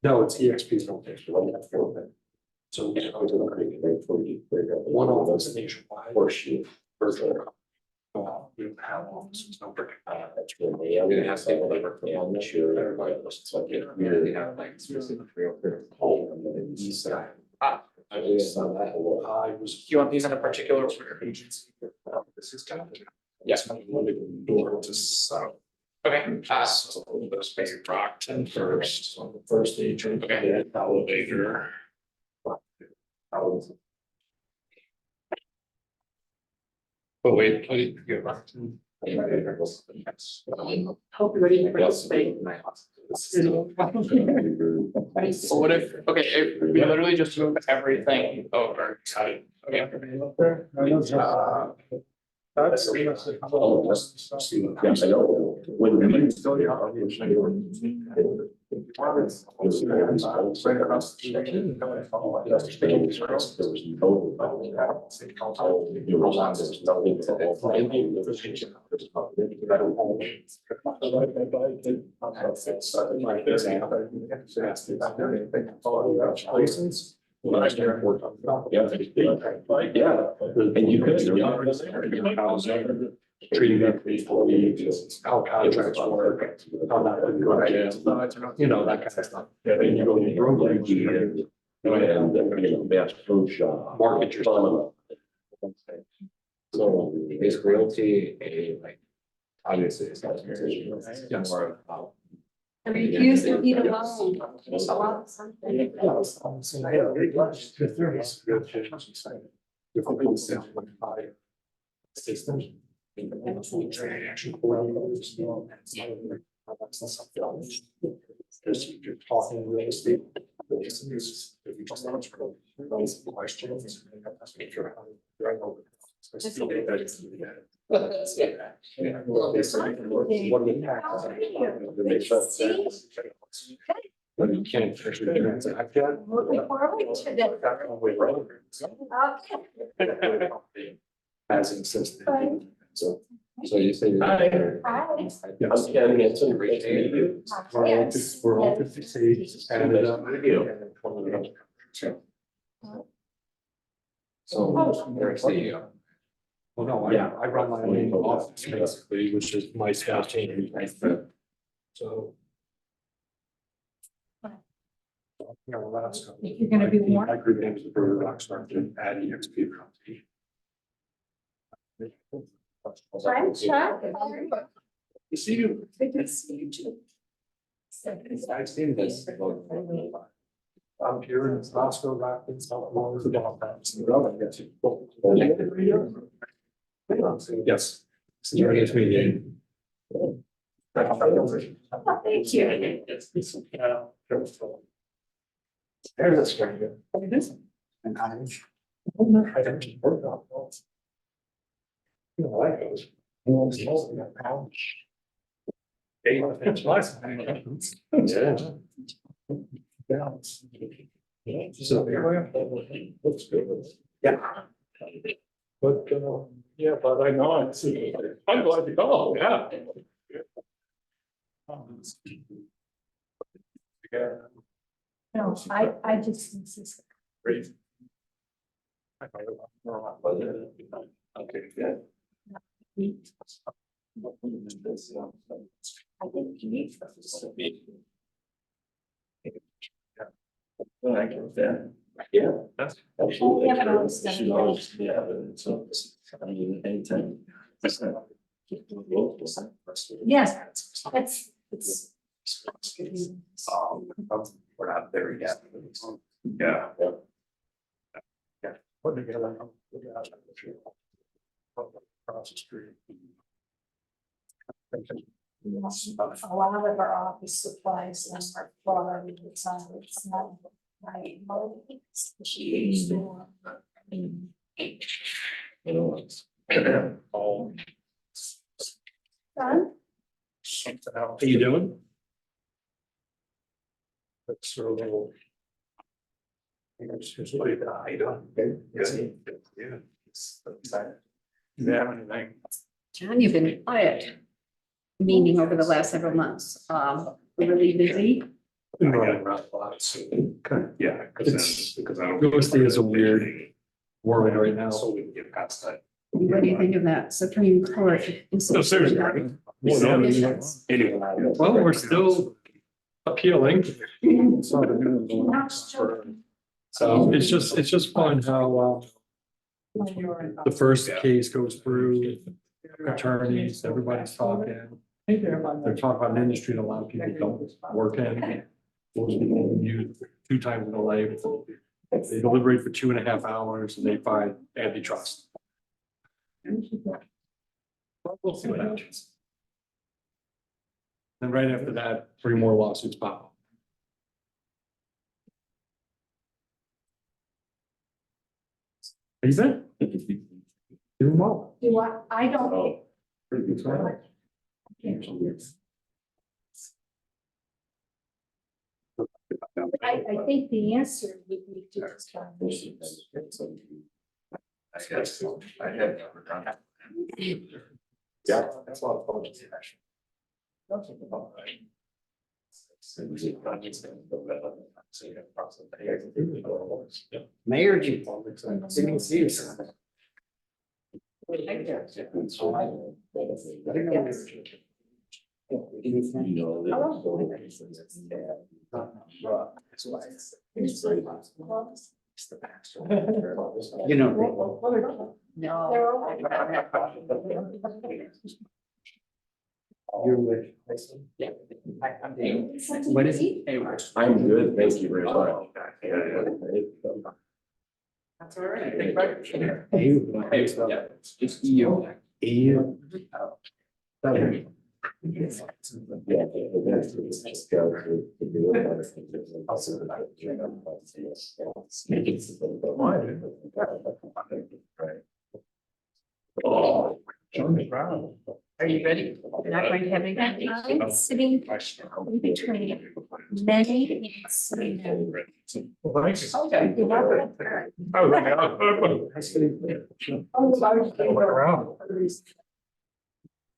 No, it's EXP's location. So one office nationwide. Virtual. We don't have offices, no brick. That's really, I'm gonna have to go over on the sure everybody listens, so I get really have like specific real home on the east side. I just saw that a little. I was. You want these in a particular order? Agency. This is kind of. Yes. Door to south. Okay, So this be Brockton first, on the first agent. Okay. Then elevator. Oh, wait, get Brockton. Hope you're ready for this thing. so what if, okay, if we literally just move everything over. Okay. That's. Yes, I know. When we still here. Right across the street. There was License. Yeah, and you could. Treating that before how contracts work. How that, you know, that kind of stuff. Yeah, then you go to the brokerage. And bass pro shop. Market yourself. So is realty a like, obviously it's not. Yes. More about. I refuse to eat alone. There's a lot of something. Systems. Because you're talking real estate. Questions. But you can't actually transact yet. Looking forward to that. Okay. As insisted. Fine. So you say. Hi. I'm scanning it, so great to meet you. Yes. We're all 50 states, Canada. So there's the. Well, no, I run my own office basically, which is my staff team. So. Yeah, Roscoe. You're gonna be warm? My group name is the Brewer Rockstar, at EXP company. Hi, Chuck. You see you. Good to see you too. I've seen this. I'm here in Roscoe, Rapids, South Florida. Yes. It's me. Oh, thank you. There's a stranger. And I don't work on those. You know, like those. Yeah. So looks good. Yeah. But yeah, but I know I'm glad to go, yeah. Yeah. No, I just insist. Great. Okay, good. I think you need. Yeah. Absolutely. Yeah, but I was gonna- She's always, yeah, but so, I mean, anytime. Yes, it's. We're not there yet. Yeah. Yeah. Put together. Across the street. A lot of our office supplies and our floor, it's not my mom. She's doing. You know, it's. Done? How you doing? That's sort of little. It's just like that. How you doing? Yeah. It's exciting. Yeah, anything. John, you've been quiet. meaning over the last several months. Really busy. Right. Yeah, It's- because I don't. real estate is a weird world right now. So we can get past that. What do you think of that Supreme Court? No, seriously, right? Yes. Anyway. Well, we're still appealing. So it's just fun how the first case goes through, attorneys, everybody's talking. They're talking about an industry that a lot of people don't work in. Most people use 2 times in a life. They deliberate for 2.5 hours and they find antitrust. We'll see what happens. And right after that, 3 more lawsuits pop up. Are you there? Do them all. Do I don't. Oh. I think the answer would be to just. I guess, I have never done that. Yeah, that's a lot of fun. Mayor, didn't see you. You know. No. You're with. Yeah. What is he? I'm good, thank you very much. That's all right. It's you. Oh. Are you ready? You're not going to have any. I'm sitting in between many. Okay. You want that?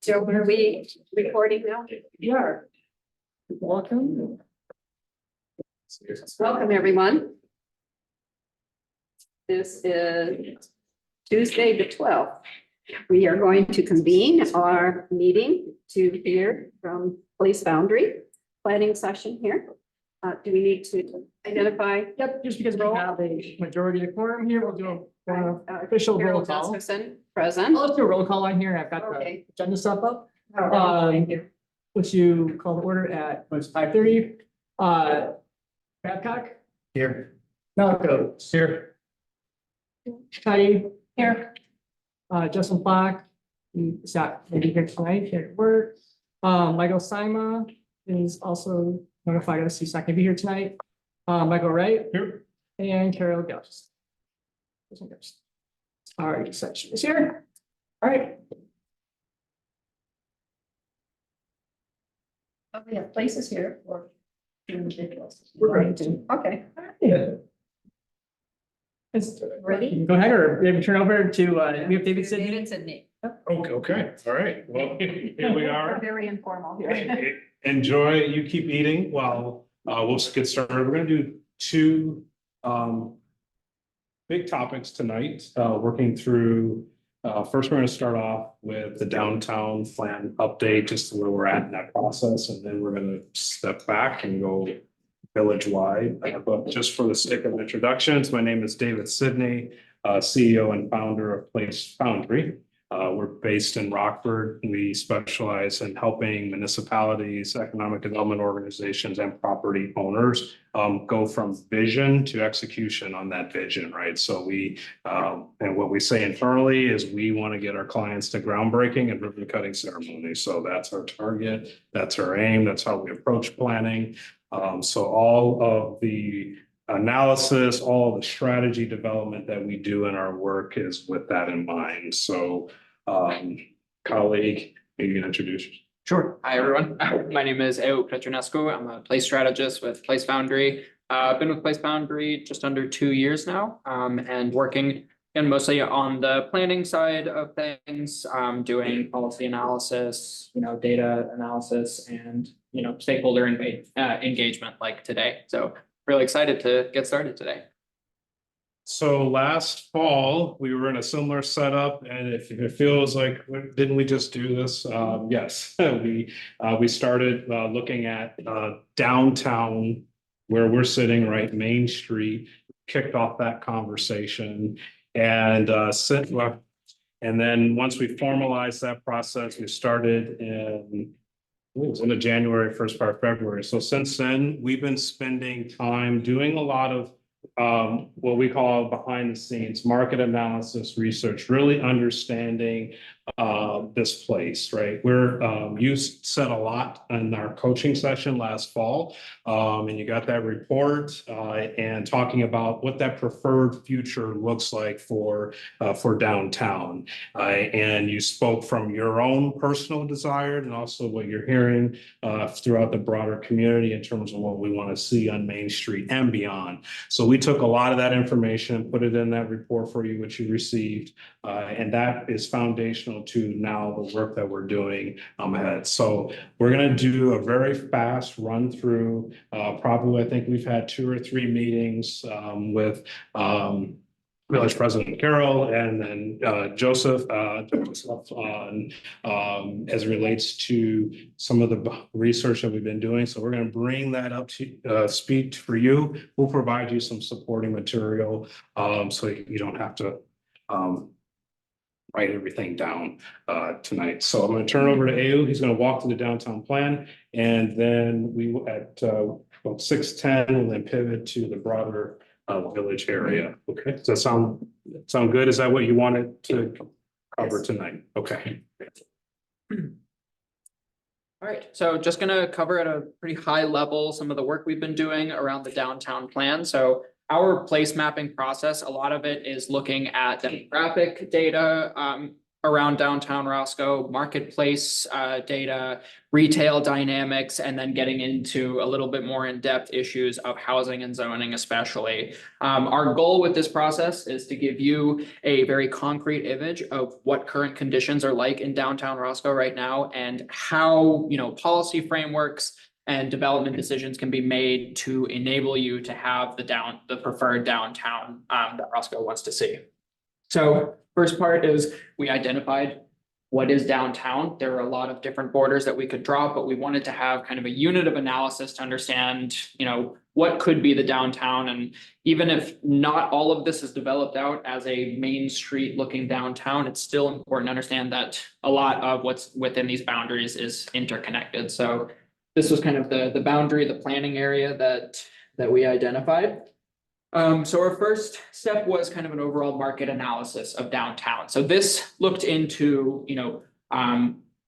So are we recording now? Yeah. Welcome. Welcome, everyone. This is Tuesday, the 12th. We are going to convene our meeting to hear from Police Foundry planning session here. Do we need to identify? Yep, just because we have a majority of quorum here, we'll do a official roll Carol call. Gustafson, present. I'll just do a roll call on here. I've got the Okay. agenda stuff up, Thank you. which you call the order at 5:30. Babcock, Here. Malco, Here. Patty, Here. Justin Black, he's not maybe here tonight, here at work. Michael Sima is also notified us he's not gonna be here tonight. Michael Wright. Here. And Carol Ghost. All right, section is here. All right, Oh, we have places here for individuals. We're ready to. Okay, It's- ready? Go ahead, or maybe turn over to, we have David Sidney. David Sidney. Okay, all right, well, here we We're are. very informal here. Enjoy, you keep eating while we'll get started. We're gonna do 2 big topics tonight, working through. First, we're gonna start off with the downtown plan update, just where we're at in that process, and then we're gonna step back and go village-wide. But just for the sake of introductions, my name is David Sidney, CEO and founder of Place Foundry. We're based in Rockford. We specialize in helping municipalities, economic development organizations, and property owners go from vision to execution on that vision, right? So we, and what we say internally is we want to get our clients to groundbreaking and ribbon cutting ceremonies. So that's our target, that's our aim, that's how we approach planning. So all of the analysis, all the strategy development that we do in our work is with that in mind. So, colleague, maybe you can introduce yourself. Sure. Hi, everyone. My name is Eo Petronescu. I'm a place strategist with Place Foundry. I've been with Place Foundry just under 2 years now, and working and mostly on the planning side of things, doing policy analysis, data analysis and, stakeholder engagement like today. So really excited to get started today. So last fall, we were in a similar setup, and if it feels like, didn't we just do this? Yes, we started looking at downtown where we're sitting, right, Main Street, kicked off that conversation. And and then once we formalized that process, we started in it was in the January, first part of February. So since then, we've been spending time doing a lot of what we call behind the scenes market analysis research, really understanding this place, right? You said a lot in our coaching session last fall, and you got that report and talking about what that preferred future looks like for downtown. And you spoke from your own personal desire and also what you're hearing throughout the broader community in terms of what we want to see on Main Street and beyond. So we took a lot of that information, put it in that report for you, which you received, and that is foundational to now the work that we're doing ahead. So we're going to do a very fast run through. Probably, I think we've had 2 or 3 meetings with Village President Carroll and then Joseph on as it relates to some of the research that we've been doing. So we're going to bring that up to speed for you. We'll provide you some supporting material so you don't have to write everything down tonight. So I'm going to turn over to Ayu. He's going to walk through the downtown plan, and then we will at 6:10 we'll then pivot to the broader village area. Okay, does that sound good? Is that what you wanted to cover tonight? Okay. All right, so just gonna cover at a pretty high level some of the work we've been doing around the downtown plan. So our place mapping process, a lot of it is looking at demographic data around downtown Roscoe, marketplace data, retail dynamics, and then getting into a little bit more in-depth issues of housing and zoning especially. Our goal with this process is to give you a very concrete image of what current conditions are like in downtown Roscoe right now and how, policy frameworks and development decisions can be made to enable you to have the preferred downtown that Roscoe wants to see. So first part is we identified what is downtown. There are a lot of different borders that we could draw, but we wanted to have kind of a unit of analysis to understand, what could be the downtown. And even if not all of this is developed out as a main street looking downtown, it's still important to understand that a lot of what's within these boundaries is interconnected. So this was kind of the boundary, the planning area that we identified. So our first step was kind of an overall market analysis of downtown. So this looked into,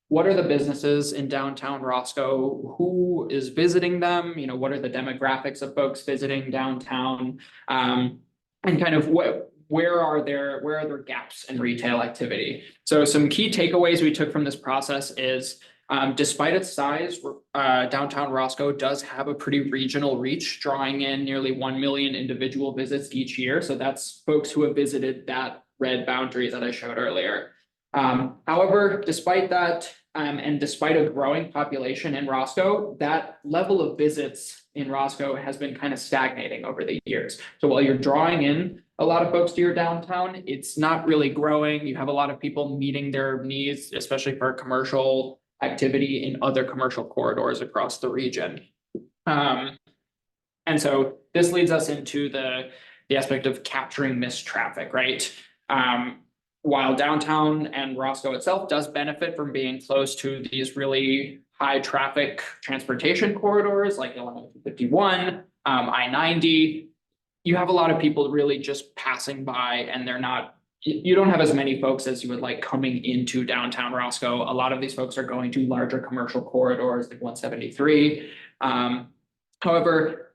what are the businesses in downtown Roscoe? Who is visiting them? What are the demographics of folks visiting downtown? And kind of where are there gaps in retail activity? So some key takeaways we took from this process is despite its size, downtown Roscoe does have a pretty regional reach, drawing in nearly 1 million individual visits each year. So that's folks who have visited that red boundary that I showed earlier. However, despite that, and despite a growing population in Roscoe, that level of visits in Roscoe has been kind of stagnating over the years. So while you're drawing in a lot of folks to your downtown, it's not really growing. You have a lot of people meeting their needs, especially for commercial activity in other commercial corridors across the region. And so this leads us into the aspect of capturing missed traffic, right? While downtown and Roscoe itself does benefit from being close to these really high traffic transportation corridors like 1151, I-90, you have a lot of people really just passing by, and you don't have as many folks as you would like coming into downtown Roscoe. A lot of these folks are going to larger commercial corridors like 173. However,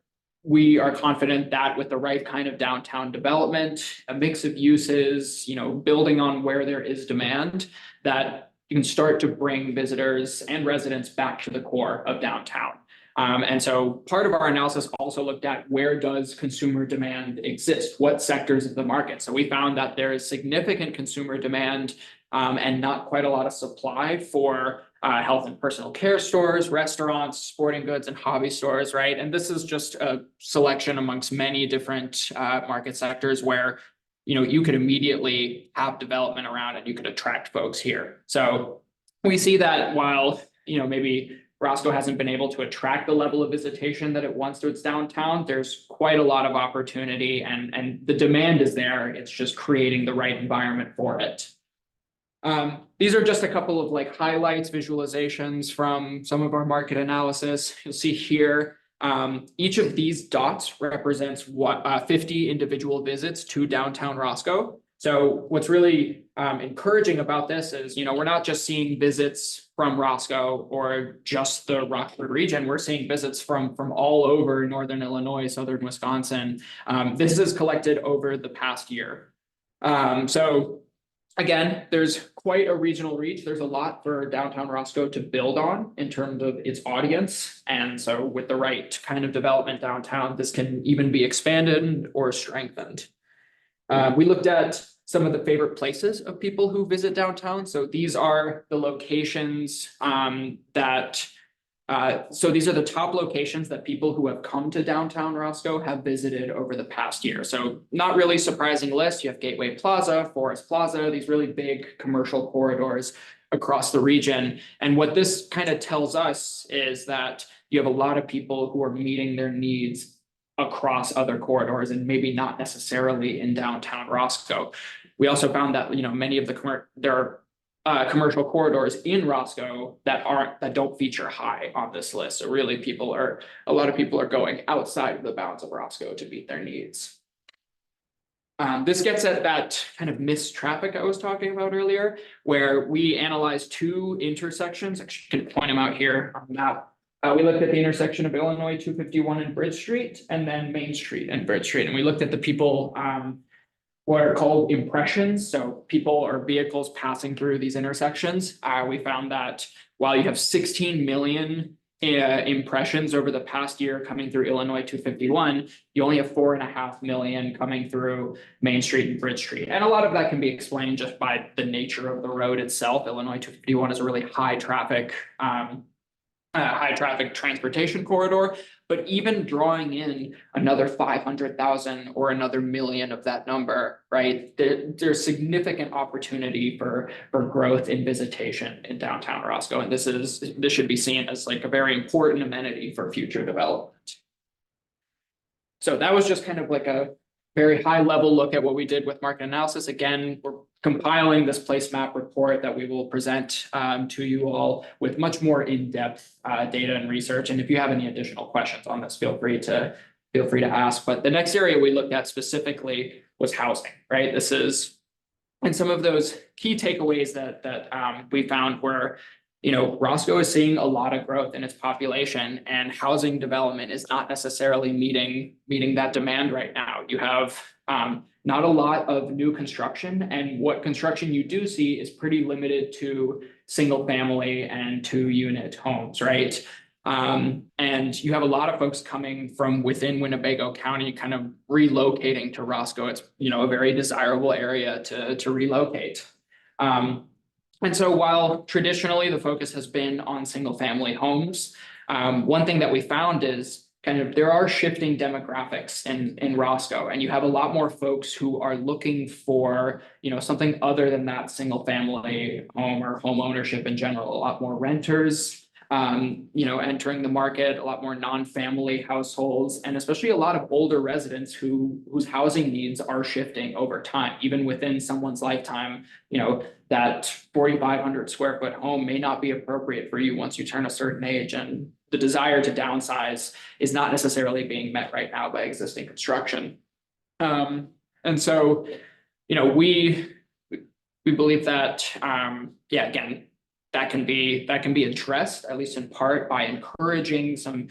we are confident that with the right kind of downtown development, a mix of uses, building on where there is demand, that you can start to bring visitors and residents back to the core of downtown. And so part of our analysis also looked at where does consumer demand exist? What sectors of the market? So we found that there is significant consumer demand and not quite a lot of supply for health and personal care stores, restaurants, sporting goods, and hobby stores, right? And this is just a selection amongst many different market sectors where you could immediately have development around and you could attract folks here. So we see that while maybe Roscoe hasn't been able to attract the level of visitation that it wants to its downtown, there's quite a lot of opportunity and the demand is there. It's just creating the right environment for it. These are just a couple of like highlights, visualizations from some of our market analysis. You'll see here, each of these dots represents 50 individual visits to downtown Roscoe. So what's really encouraging about this is, we're not just seeing visits from Roscoe or just the Rockford region. We're seeing visits from all over Northern Illinois, Southern Wisconsin. This is collected over the past year. So again, there's quite a regional reach. There's a lot for downtown Roscoe to build on in terms of its audience. And so with the right kind of development downtown, this can even be expanded or strengthened. We looked at some of the favorite places of people who visit downtown. So these are the locations so these are the top locations that people who have come to downtown Roscoe have visited over the past year. So not really surprising list. You have Gateway Plaza, Forest Plaza, these really big commercial corridors across the region. And what this kind of tells us is that you have a lot of people who are meeting their needs across other corridors and maybe not necessarily in downtown Roscoe. We also found that many of there are commercial corridors in Roscoe that don't feature high on this list. So really a lot of people are going outside of the bounds of Roscoe to meet their needs. This gets at that kind of missed traffic I was talking about earlier, where we analyzed two intersections. Actually, I can point them out here on the map. We looked at the intersection of Illinois 251 and Bridge Street, and then Main Street and Bridge Street. And we looked at the people, what are called impressions. So people or vehicles passing through these intersections. We found that while you have 16 million impressions over the past year coming through Illinois 251, you only have 4.5 million coming through Main Street and Bridge Street. And a lot of that can be explained just by the nature of the road itself. Illinois 251 is a really high traffic transportation corridor, but even drawing in another 500,000 or another million of that number, right? There's significant opportunity for growth in visitation in downtown Roscoe. And this should be seen as like a very important amenity for future development. So that was just kind of like a very high level look at what we did with market analysis. Again, we're compiling this place map report that we will present to you all with much more in-depth data and research. And if you have any additional questions on this, feel free to ask. But the next area we looked at specifically was housing, right? And some of those key takeaways that we found were, Roscoe is seeing a lot of growth in its population, and housing development is not necessarily meeting that demand right now. You have not a lot of new construction, and what construction you do see is pretty limited to single family and 2-unit homes, right? And you have a lot of folks coming from within Winnebago County, kind of relocating to Roscoe. It's a very desirable area to relocate. And so while traditionally the focus has been on single family homes, one thing that we found is there are shifting demographics in Roscoe, and you have a lot more folks who are looking for, something other than that single family home or home ownership in general. A lot more renters, entering the market, a lot more non-family households, and especially a lot of older residents whose housing needs are shifting over time. Even within someone's lifetime, that 4,500 square foot home may not be appropriate for you once you turn a certain age, and the desire to downsize is not necessarily being met right now by existing construction. And so, we believe that, again, that can be addressed, at least in part, by encouraging some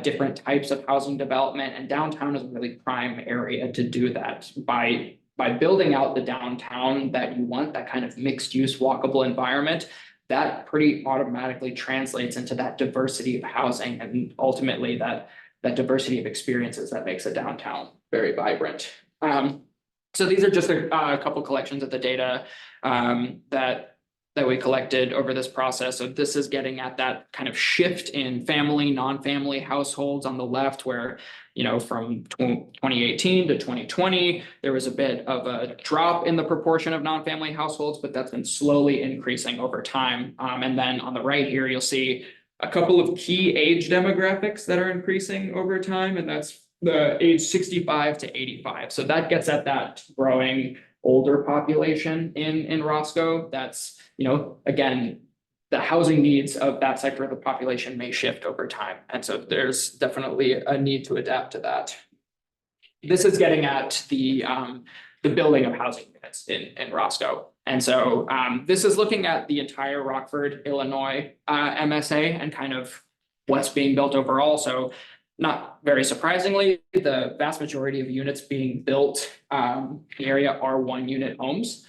different types of housing development. And downtown is a really prime area to do that by building out the downtown that you want, that kind of mixed use walkable environment. that pretty automatically translates into that diversity of housing and ultimately that diversity of experiences that makes a downtown very vibrant. So these are just a couple collections of the data that we collected over this process. So this is getting at that kind of shift in family, non-family households on the left, where, you know, from 2018 to 2020, there was a bit of a drop in the proportion of non-family households, but that's been slowly increasing over time. And then on the right here, you'll see a couple of key age demographics that are increasing over time, and that's the age 65 to 85. So that gets at that growing older population in Roscoe. That's, you know, again, the housing needs of that sector of the population may shift over time. And so there's definitely a need to adapt to that. This is getting at the building of housing units in Roscoe. And so this is looking at the entire Rockford, Illinois MSA and kind of what's being built overall. So not very surprisingly, the vast majority of units being built in the area are 1-unit homes.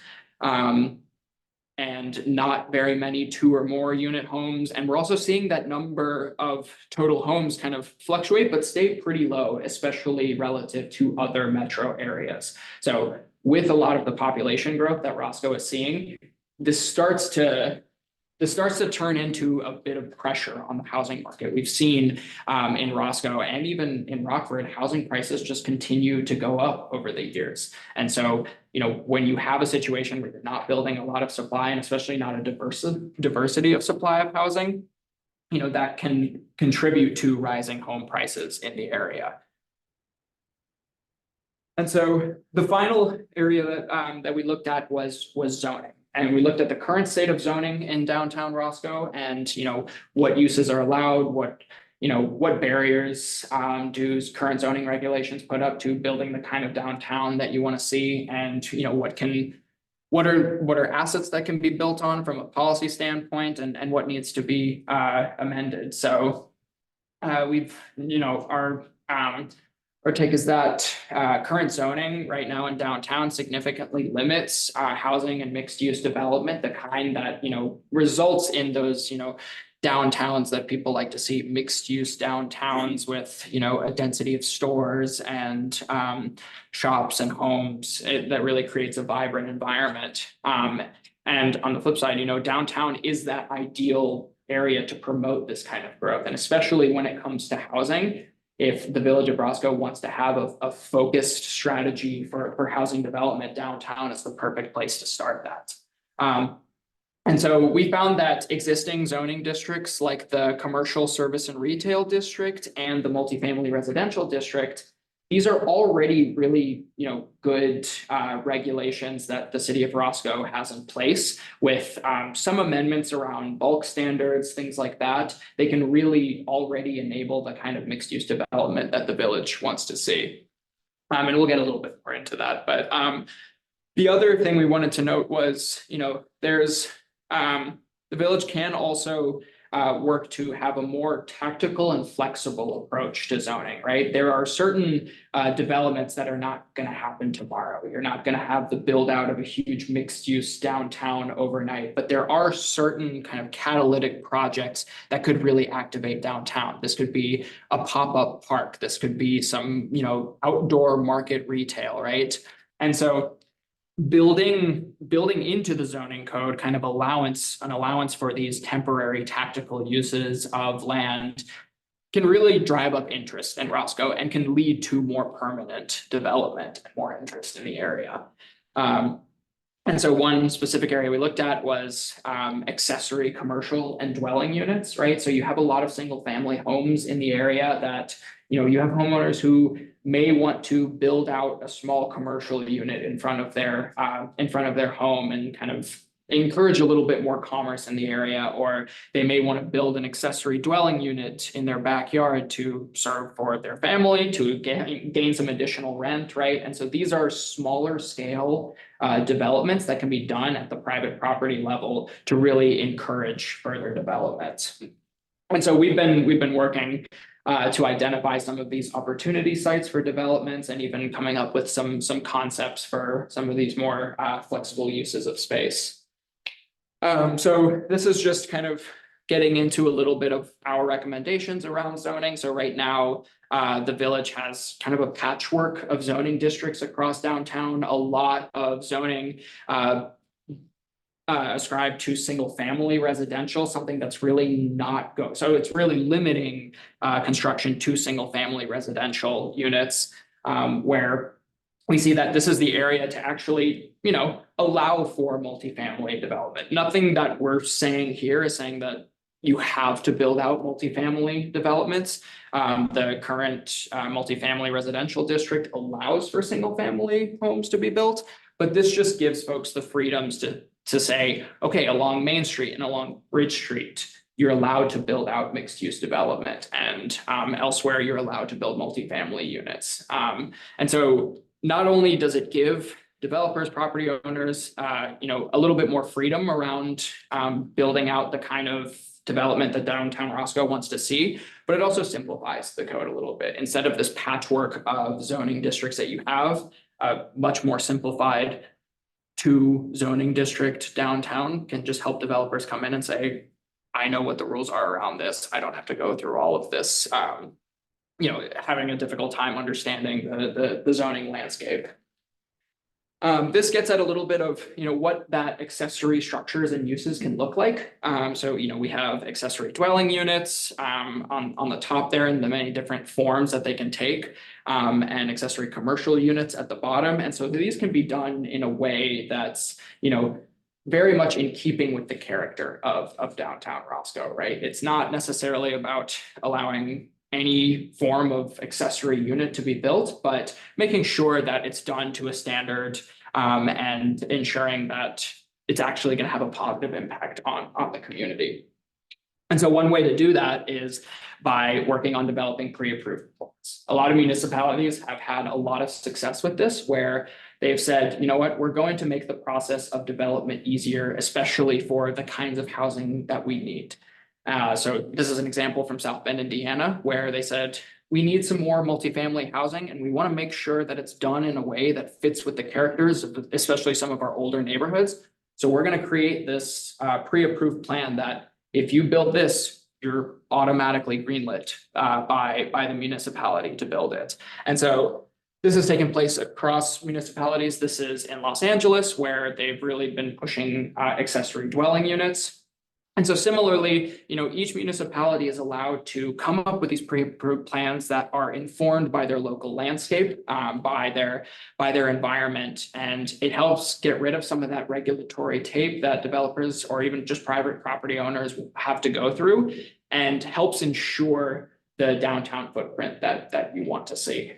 And not very many 2 or more unit homes. And we're also seeing that number of total homes kind of fluctuate, but stay pretty low, especially relative to other metro areas. So with a lot of the population growth that Roscoe is seeing, this starts to turn into a bit of pressure on the housing market. We've seen in Roscoe and even in Rockford, housing prices just continue to go up over the years. And so, you know, when you have a situation where you're not building a lot of supply, and especially not a diversity of supply of housing, you know, that can contribute to rising home prices in the area. And so the final area that we looked at was zoning. And we looked at the current state of zoning in downtown Roscoe and, you know, what uses are allowed, what barriers do current zoning regulations put up to building the kind of downtown that you want to see, and, you know, what are assets that can be built on from a policy standpoint, and what needs to be amended. So we've, you know, our take is that current zoning right now in downtown significantly limits housing and mixed use development, the kind that, you know, results in those, you know, downtowns that people like to see, mixed use downtowns with, you know, a density of stores and shops and homes. That really creates a vibrant environment. And on the flip side, you know, downtown is that ideal area to promote this kind of growth. And especially when it comes to housing, if the Village of Roscoe wants to have a focused strategy for housing development, downtown is the perfect place to start that. And so we found that existing zoning districts like the commercial service and retail district and the multifamily residential district, these are already really, you know, good regulations that the city of Roscoe has in place with some amendments around bulk standards, things like that. They can really already enable the kind of mixed use development that the village wants to see. And we'll get a little bit more into that. But the other thing we wanted to note was, you know, there's the village can also work to have a more tactical and flexible approach to zoning, right? There are certain developments that are not going to happen tomorrow. You're not going to have the build out of a huge mixed use downtown overnight, but there are certain kind of catalytic projects that could really activate downtown. This could be a pop-up park. This could be some, you know, outdoor market retail, right? And so building into the zoning code kind of an allowance for these temporary tactical uses of land can really drive up interest in Roscoe and can lead to more permanent development and more interest in the area. And so one specific area we looked at was accessory commercial and dwelling units, right? So you have a lot of single family homes in the area that, you know, you have homeowners who may want to build out a small commercial unit in front of their home and kind of encourage a little bit more commerce in the area, or they may want to build an accessory dwelling unit in their backyard to serve for their family, to gain some additional rent, right? And so these are smaller scale developments that can be done at the private property level to really encourage further development. And so we've been working to identify some of these opportunity sites for developments and even coming up with some concepts for some of these more flexible uses of space. So this is just kind of getting into a little bit of our recommendations around zoning. So right now, the village has kind of a patchwork of zoning districts across downtown, a lot of zoning ascribed to single family residential, something that's really not go, so it's really limiting construction to single family residential units, where we see that this is the area to actually, allow for multifamily development. Nothing that we're saying here is saying that you have to build out multifamily developments. The current multifamily residential district allows for single family homes to be built, but this just gives folks the freedoms to say, okay, along Main Street and along Bridge Street, you're allowed to build out mixed use development, and elsewhere you're allowed to build multifamily units. And so not only does it give developers, property owners, a little bit more freedom around building out the kind of development that downtown Roscoe wants to see, but it also simplifies the code a little bit. Instead of this patchwork of zoning districts that you have, much more simplified two zoning district downtown can just help developers come in and say, I know what the rules are around this. I don't have to go through all of this, having a difficult time understanding the zoning landscape. This gets at a little bit of, what that accessory structures and uses can look like. So, we have accessory dwelling units on the top there and the many different forms that they can take, and accessory commercial units at the bottom. And so these can be done in a way that's, very much in keeping with the character of downtown Roscoe, right? It's not necessarily about allowing any form of accessory unit to be built, but making sure that it's done to a standard, and ensuring that it's actually going to have a positive impact on the community. And so one way to do that is by working on developing pre-approved plans. A lot of municipalities have had a lot of success with this, where they've said, you know what, we're going to make the process of development easier, especially for the kinds of housing that we need. So this is an example from South Bend, Indiana, where they said, we need some more multifamily housing, and we want to make sure that it's done in a way that fits with the characters of especially some of our older neighborhoods. So we're going to create this pre-approved plan that if you build this, you're automatically greenlit by the municipality to build it. And so this has taken place across municipalities. This is in Los Angeles, where they've really been pushing accessory dwelling units. And so similarly, each municipality is allowed to come up with these pre-approved plans that are informed by their local landscape, by their environment. And it helps get rid of some of that regulatory tape that developers or even just private property owners have to go through, and helps ensure the downtown footprint that you want to see.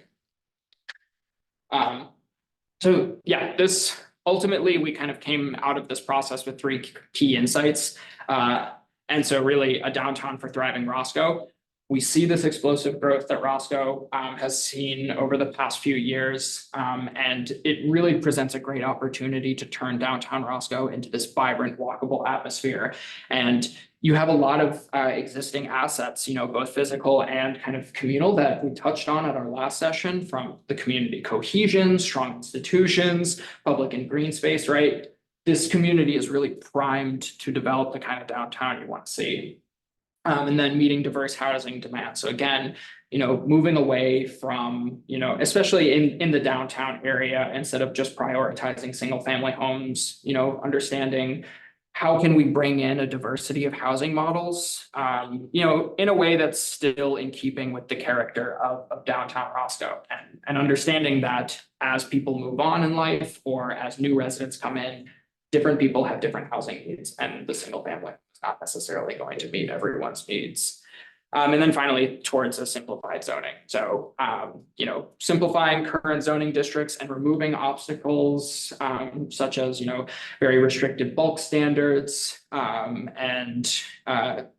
So yeah, this ultimately, we kind of came out of this process with three key insights. And so really a downtown for thriving Roscoe. We see this explosive growth that Roscoe has seen over the past few years. And it really presents a great opportunity to turn downtown Roscoe into this vibrant, walkable atmosphere. And you have a lot of existing assets, both physical and kind of communal, that we touched on at our last session, from the community cohesion, strong institutions, public and green space, right? This community is really primed to develop the kind of downtown you want to see. And then meeting diverse housing demand. So again, moving away from, especially in the downtown area, instead of just prioritizing single family homes, understanding how can we bring in a diversity of housing models, in a way that's still in keeping with the character of downtown Roscoe, and understanding that as people move on in life, or as new residents come in, different people have different housing needs, and the single family is not necessarily going to meet everyone's needs. And then finally, towards a simplified zoning. So, simplifying current zoning districts and removing obstacles, such as, very restrictive bulk standards, and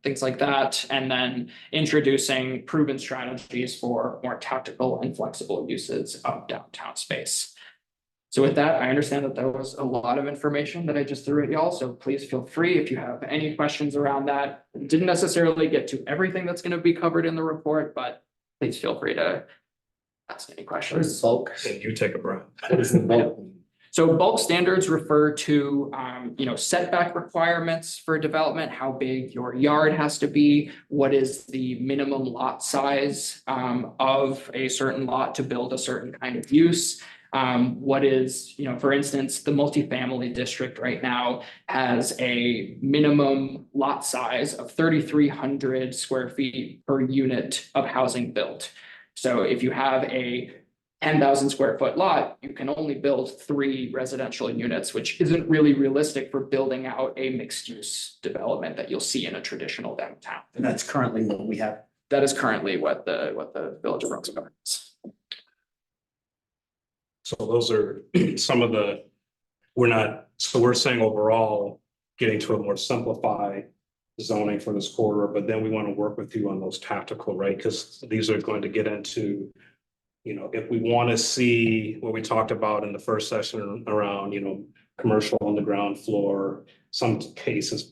things like that. And then introducing proven strategies for more tactical and flexible uses of downtown space. So with that, I understand that there was a lot of information that I just threw at y'all, so please feel free if you have any questions around that. Didn't necessarily get to everything that's going to be covered in the report, but please feel free to ask any questions. bulk? And you take a breath. What is the bulk? So bulk standards refer to, setback requirements for development, how big your yard has to be, what is the minimum lot size, of a certain lot to build a certain kind of use. What is, for instance, the multifamily district right now has a minimum lot size of 3,300 square feet per unit of housing built. So if you have a 10,000 square foot lot, you can only build 3 residential units, which isn't really realistic for building out a mixed use development that you'll see in a traditional downtown. And that's currently what we have. That is currently what the Village of Roscoe is. So those are some of the, we're saying overall, getting to a more simplified zoning for this corridor, but then we want to work with you on those tactical, right? Because these are going to get into, if we want to see what we talked about in the first session around, commercial on the ground floor, some cases,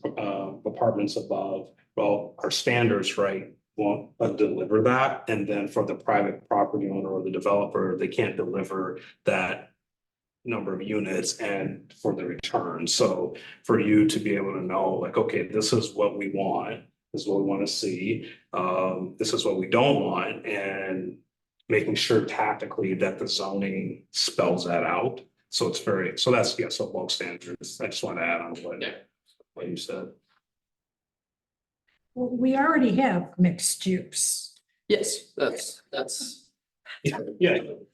apartments above, well, our standards, right, won't deliver that. And then for the private property owner or the developer, they can't deliver that number of units and for the return. So for you to be able to know, like, okay, this is what we want, this is what we want to see, this is what we don't want, and making sure tactically that the zoning spells that out. So it's so bulk standards. I just want to add on what you said. Well, we already have mixed use. Yes, that's. Yeah.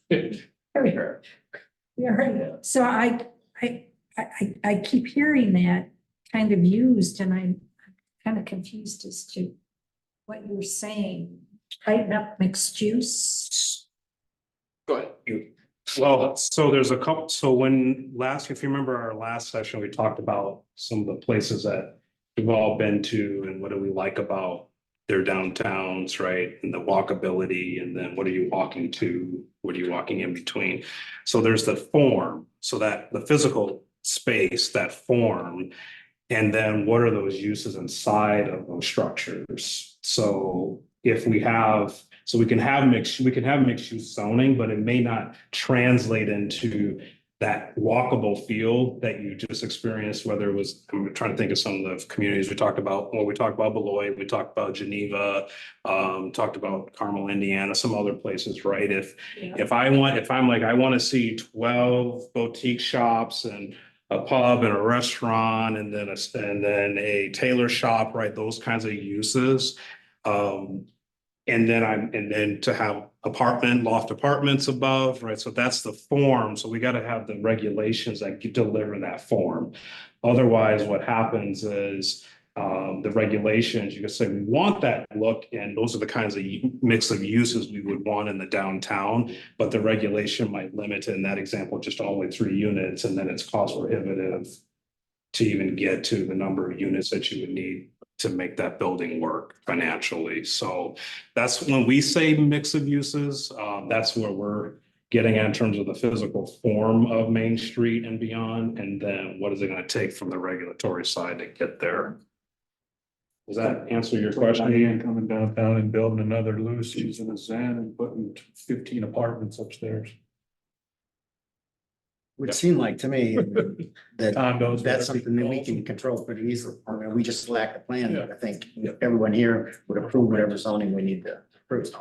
We already, so I keep hearing that kind of used, and I'm kind of confused as to what you're saying. Tighten up mixed use. Go ahead. Well, so there's a couple, so if you remember our last session, we talked about some of the places that we've all been to and what do we like about their downtowns, right? And the walkability, and then what are you walking to? What are you walking in between? So there's the form, so that the physical space, that form, and then what are those uses inside of those structures? So if we have, so we can have mixed use zoning, but it may not translate into that walkable feel that you just experienced, whether it was, I'm trying to think of some of the communities we talked about. Well, we talked about Beloit, we talked about Geneva, talked about Carmel, Indiana, some other places, right? If I'm like, I want to see 12 boutique shops and a pub and a restaurant and then a tailor shop, right? Those kinds of uses. And then to have loft apartments above, right? So that's the form. So we got to have the regulations that deliver that form. Otherwise, what happens is the regulations, you can say we want that look, and those are the kinds of mix of uses we would want in the downtown, but the regulation might limit, in that example, just only 3 units, and then it's cost prohibitive to even get to the number of units that you would need to make that building work financially. So that's when we say mix of uses, that's where we're getting at in terms of the physical form of Main Street and beyond. And then what is it going to take from the regulatory side to get there? Does that answer your question? Diane coming downtown and building another Lucy's and a Zen and putting 15 apartments upstairs. Would seem like to me that Condos, that's whatever you something that we call can them. control pretty easily. I mean, we just lack the plan, but Yeah. I think everyone here would approve whatever zoning we need to approve.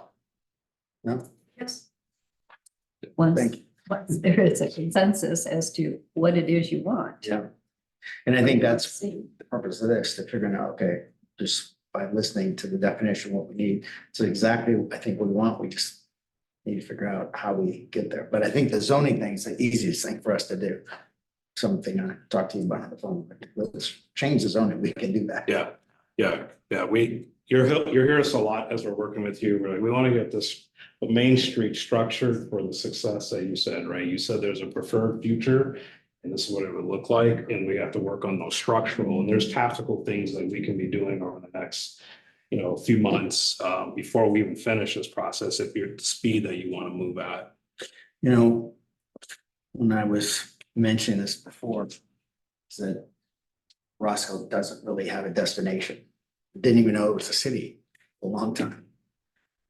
No? Yes. Once, Thank you. once there is a consensus as to what it is you want. Yeah. And I think that's See. the purpose of this, to figuring out, okay, just by listening to the definition, what we need. So exactly, I think what we want, we just need to figure out how we get there. But I think the zoning thing is the easiest thing for us to do. Something I talked to you about on the phone, but let's change the zoning, we can do that. Yeah. You're hearing us a lot as we're working with you. We're like, we want to get this Main Street structured for the success that you said, right? You said there's a preferred future and this is what it would look like. And we have to work on those structural, and there's tactical things that we can be doing over the next, few months before we even finish this process, if you're at the speed that you want to move at. When I was mentioning this before, is that Roscoe doesn't really have a destination. Didn't even know it was a city for a long time.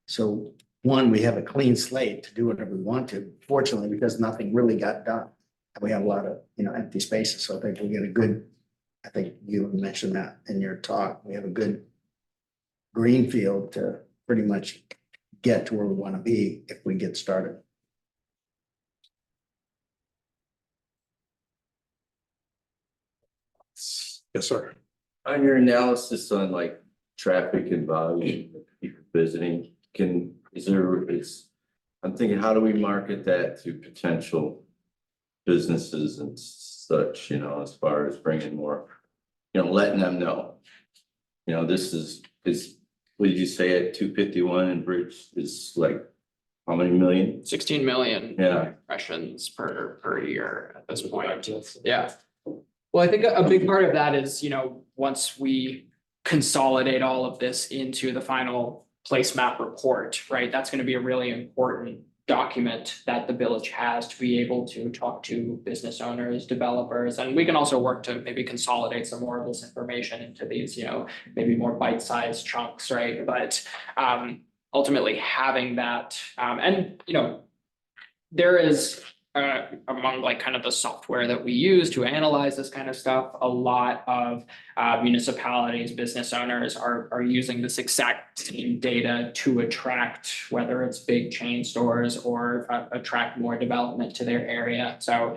So one, we have a clean slate to do whatever we want to, fortunately, because nothing really got done And we have a lot of, empty spaces, so I think we get a good, I think you mentioned that in your talk, we have a good green field to pretty much get to where we want to be if we get started. Yes, sir. On your analysis on like traffic and volume, of people visiting, I'm thinking, how do we market that to potential businesses and such, as far as bringing more, letting them know. This is, what did you say at 251 and Bridge is like, how many million? 16 million Yeah. impressions per year at this point. Yeah. Well, I think a big part of that is, once we consolidate all of this into the final place map report, right? That's going to be a really important document that the village has to be able to talk to business owners, developers, and we can also work to maybe consolidate some more of this information into these, maybe more bite-sized chunks, right? But ultimately having that, and there is among like kind of the software that we use to analyze this kind of stuff, a lot of municipalities, business owners are using this exact same data to attract, whether it's big chain stores or attract more development to their area. So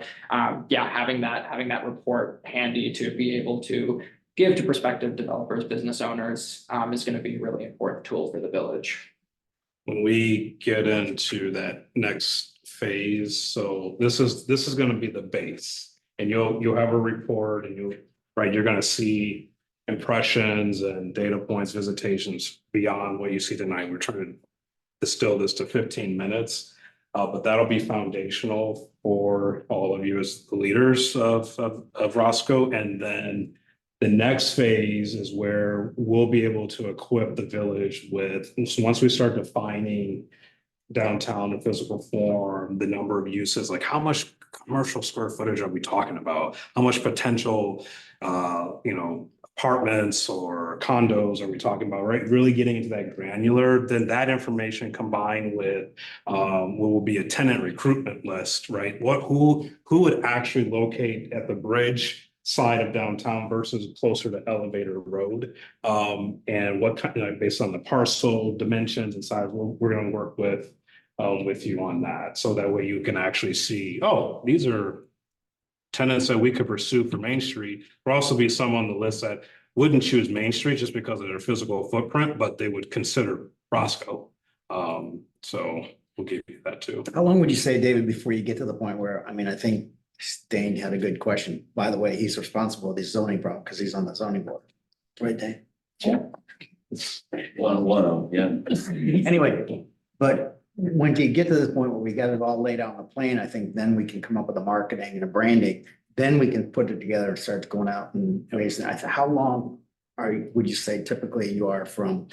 yeah, having that report handy to be able to give to prospective developers, business owners is going to be a really important tool for the village. When we get into that next phase, so this is going to be the base, and you'll have a report, and you're going to see impressions and data points, visitations beyond what you see tonight. We're trying to distill this to 15 minutes, but that'll be foundational for all of you as the leaders of Roscoe. And then the next phase is where we'll be able to equip the village with, so once we start defining downtown in physical form, the number of uses, like how much commercial square footage are we talking about? How much potential, apartments or condos are we talking about, right? Really getting into that granular, then that information combined with what will be a tenant recruitment list, right? Who would actually locate at the Bridge side of downtown versus closer to Elevator Road, and what kind, based on the parcel dimensions and size, we're going to work with you on that, so that way you can actually see, oh, these are tenants that we could pursue for Main Street. There'll also be some on the list that wouldn't choose Main Street just because of their physical footprint, but they would consider Roscoe. So we'll give you that too. How long would you say, David, before you get to the point where, I think Dane had a good question. By the way, he's responsible for the zoning problem because he's on the zoning board. Right, Dane? Yeah. One of them, yeah. Anyway, but when you get to this point where we got it all laid out on the plan, I think then we can come up with a marketing and a branding. Then we can put it together and start going out and how long would you say typically you are from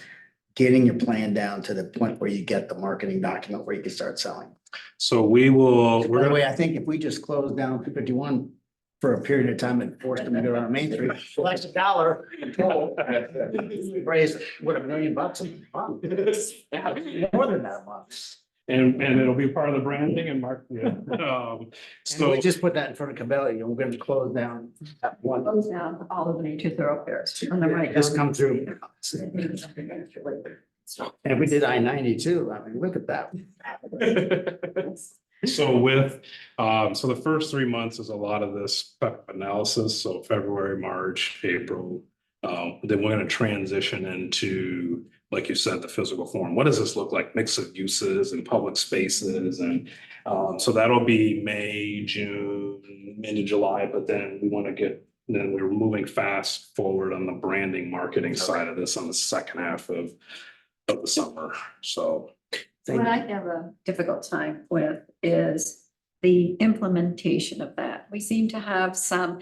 getting your plan down to the point where you get the marketing document where you can start selling? So by the way, I think if we just close down 251 for a period of time and force them to go around Main Street, less $1. Raise $1 million a month. More than that a month. And it'll be part of the branding and marketing. So we just put that in front of Cabelli, and we're going to close down that one. Close down all of the major thoroughfares on the right. Just come through. And if we did I-92, look at that. So the first 3 months is a lot of this analysis. So February, March, April. Then we're going to transition into, like you said, the physical form. What does this look like? Mix of uses and public spaces. And so that'll be May, June, into July. But then we're moving fast forward on the branding marketing side of this on the second half of the summer. So What I have a difficult time with is the implementation of that. We seem to have some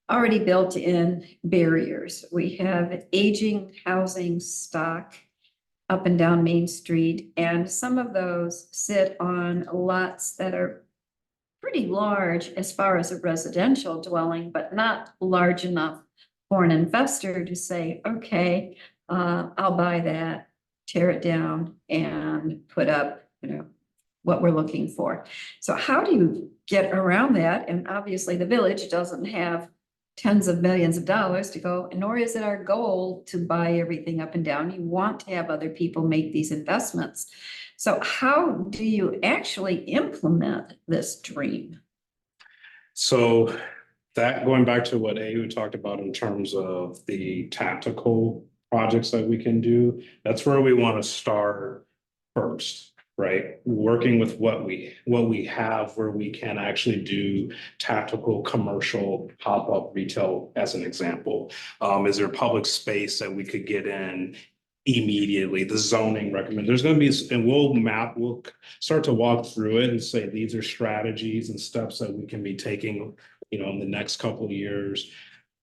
already built-in barriers. We have aging housing stock up and down Main Street, and some of those sit on lots that are pretty large as far as a residential dwelling, but not large enough for an investor to say, okay, I'll buy that, tear it down and put up, what we're looking for. So how do you get around that? And obviously the village doesn't have tens of millions of dollars to go, nor is it our goal to buy everything up and down. You want to have other people make these investments. So how do you actually implement this dream? So that, going back to what Ahu talked about in terms of the tactical projects that we can do, that's where we want to start first, right? Working with what we have, where we can actually do tactical commercial pop-up retail as an example. Is there public space that we could get in immediately? The zoning recommend, there's going to be, and we'll start to walk through it and say, these are strategies and steps that we can be taking, in the next couple of years.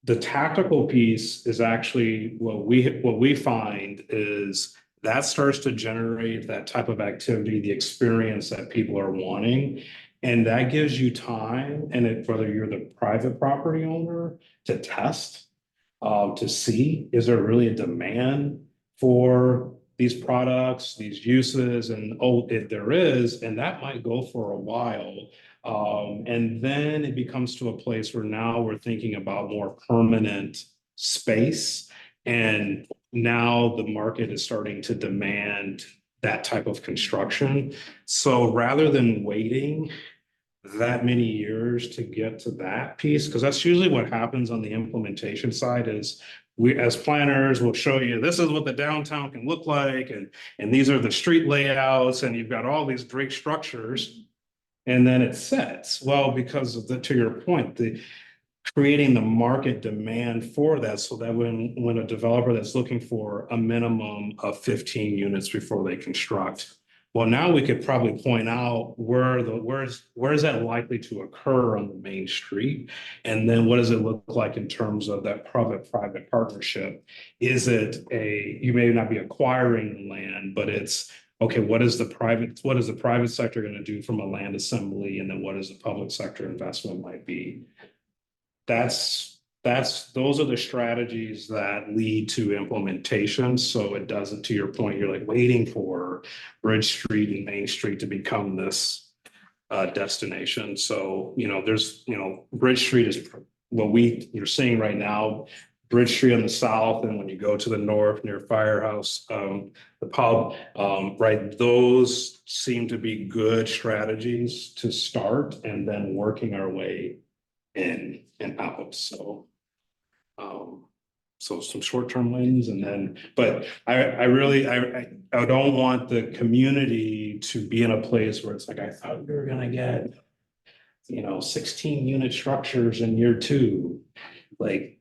The tactical piece is actually what we find is that starts to generate that type of activity, the experience that people are wanting. And that gives you time, and whether you're the private property owner, to test, to see, is there really a demand for these products, these uses, and if there is, and that might go for a while. And then it becomes to a place where now we're thinking about more permanent space. And now the market is starting to demand that type of construction. So rather than waiting that many years to get to that piece, because that's usually what happens on the implementation side, is we as planners will show you this is what the downtown can look like, and these are the street layouts, and you've got all these great structures, and then it sets. Well, because of to your point, the creating the market demand for that, so that when a developer that's looking for a minimum of 15 units before they construct, well, now we could probably point out where is that likely to occur on the main street, and then what does it look like in terms of that private partnership? Is it you may not be acquiring the land, but it's okay, what is the private sector going to do from a land assembly, and then what is the public sector investment might be? Those are the strategies that lead to implementation. So it doesn't, to your point, you're like waiting for Bridge Street and Main Street to become this destination. So, Bridge Street is what you're seeing right now. Bridge Street on the south, and when you go to the north near Firehouse, the pub, right, those seem to be good strategies to start, and then working our way in and out. So some short-term wins, and then, but I really don't want the community to be in a place where it's like, I thought we were gonna get 16 unit structures in year 2. Like,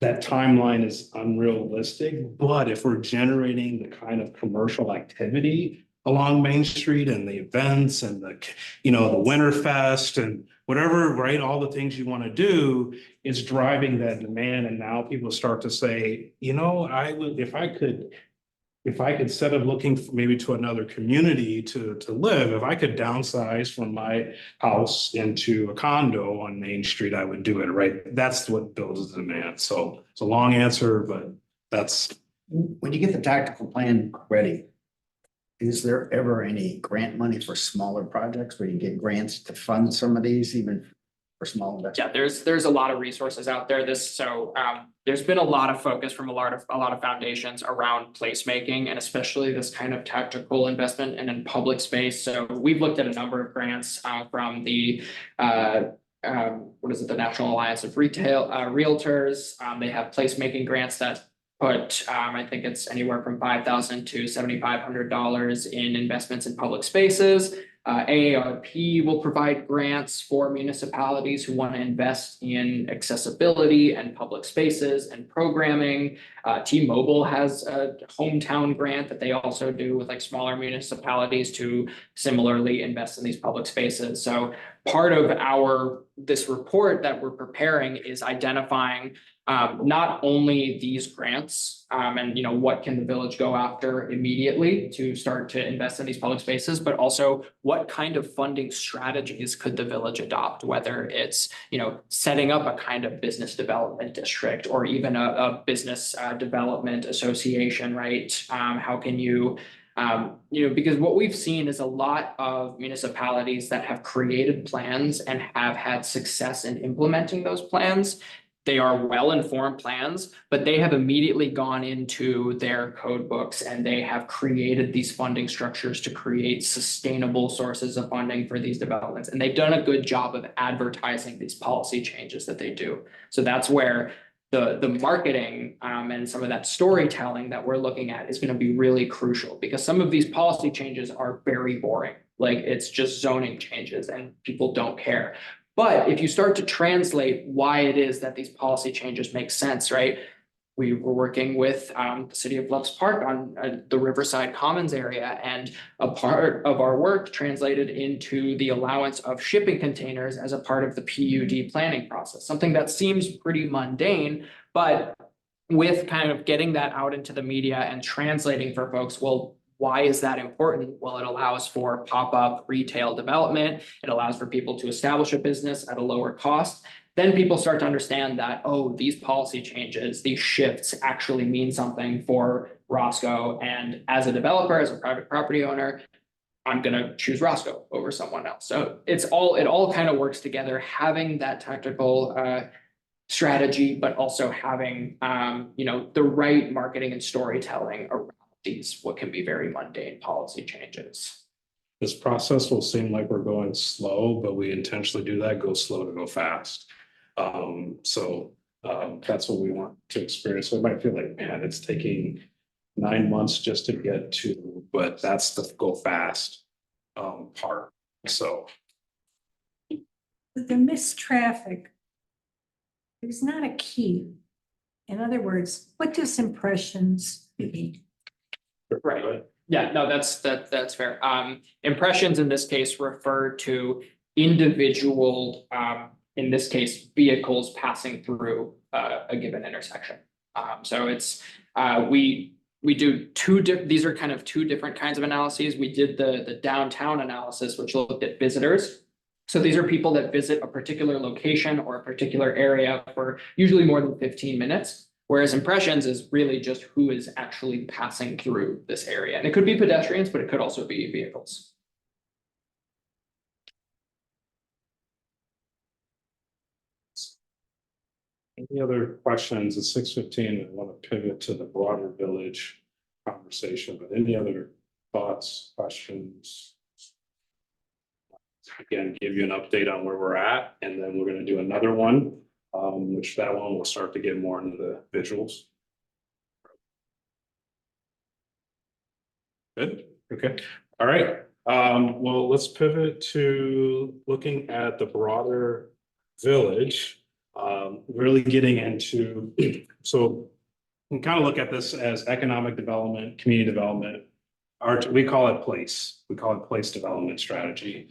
that timeline is unrealistic. But if we're generating the kind of commercial activity along Main Street, and the events, and the Winterfest, and whatever, right, all the things you want to do, it's driving that demand. And now people start to say, I would, if I could, instead of looking maybe to another community to live, if I could downsize from my house into a condo on Main Street, I would do it, right? That's what builds the demand. So it's a long answer, but that's. When you get the tactical plan ready, is there ever any grant money for smaller projects where you get grants to fund some of these, even for small investments? Yeah, there's a lot of resources out there. There's been a lot of focus from a lot of foundations around placemaking, and especially this kind of tactical investment and in public space. So we've looked at a number of grants from the the National Alliance of Retail Realtors. They have placemaking grants that put I think it's anywhere from $5,000 to $7,500 in investments in public spaces. AARP will provide grants for municipalities who want to invest in accessibility and public spaces and programming. T-Mobile has a hometown grant that they also do with smaller municipalities to similarly invest in these public spaces. So part of this report that we're preparing is identifying not only these grants and what can the village go after immediately to start to invest in these public spaces, but also what kind of funding strategies could the village adopt, whether it's setting up a kind of business development district, or even a business development association, right? How can you Because what we've seen is a lot of municipalities that have created plans and have had success in implementing those plans. They are well-informed plans, but they have immediately gone into their code books and they have created these funding structures to create sustainable sources of funding for these developments. And they've done a good job of advertising these policy changes that they do. So that's where the marketing and some of that storytelling that we're looking at is going to be really crucial, because some of these policy changes are very boring. Like, it's just zoning changes and people don't care. But if you start to translate why it is that these policy changes make sense, right? We were working with the city of Loves Park on the Riverside Commons area, and a part of our work translated into the allowance of shipping containers as a part of the PUD planning process, something that seems pretty mundane, but with kind of getting that out into the media and translating for folks, well, why is that important? Well, it allows for pop-up retail development. It allows for people to establish a business at a lower cost. Then people start to understand that, oh, these policy changes, these shifts actually mean something for Roscoe. And as a developer, as a private property owner, I'm gonna choose Roscoe over someone else. So it all kind of works together, having that tactical strategy, but also having the right marketing and storytelling around these what can be very mundane policy changes. This process will seem like we're going slow, but we intentionally do that, go slow to go fast. That's what we want to experience. So it might feel like, man, it's taking 9 months just to get to, but that's the go fast part. So The missed traffic, there's not a key. In other words, what does impressions mean? Right. Yeah, no, that's fair. Impressions in this case refer to individual, in this case, vehicles passing through a given intersection. So it's we do these are kind of two different kinds of analyses. We did the downtown analysis, which looked at visitors. So these are people that visit a particular location or a particular area for usually more than 15 minutes. Whereas impressions is really just who is actually passing through this area. And it could be pedestrians, but it could also be vehicles. any other questions? It's 6:15. I want to pivot to the broader village conversation, but any other thoughts, questions? Again, give you an update on where we're at, and then we're going to do another one, which that one will start to get more into the visuals. Good, okay, all right. Well, let's pivot to looking at the broader village. Really getting into, so we can kind of look at this as economic development, community development. We call it place development strategy.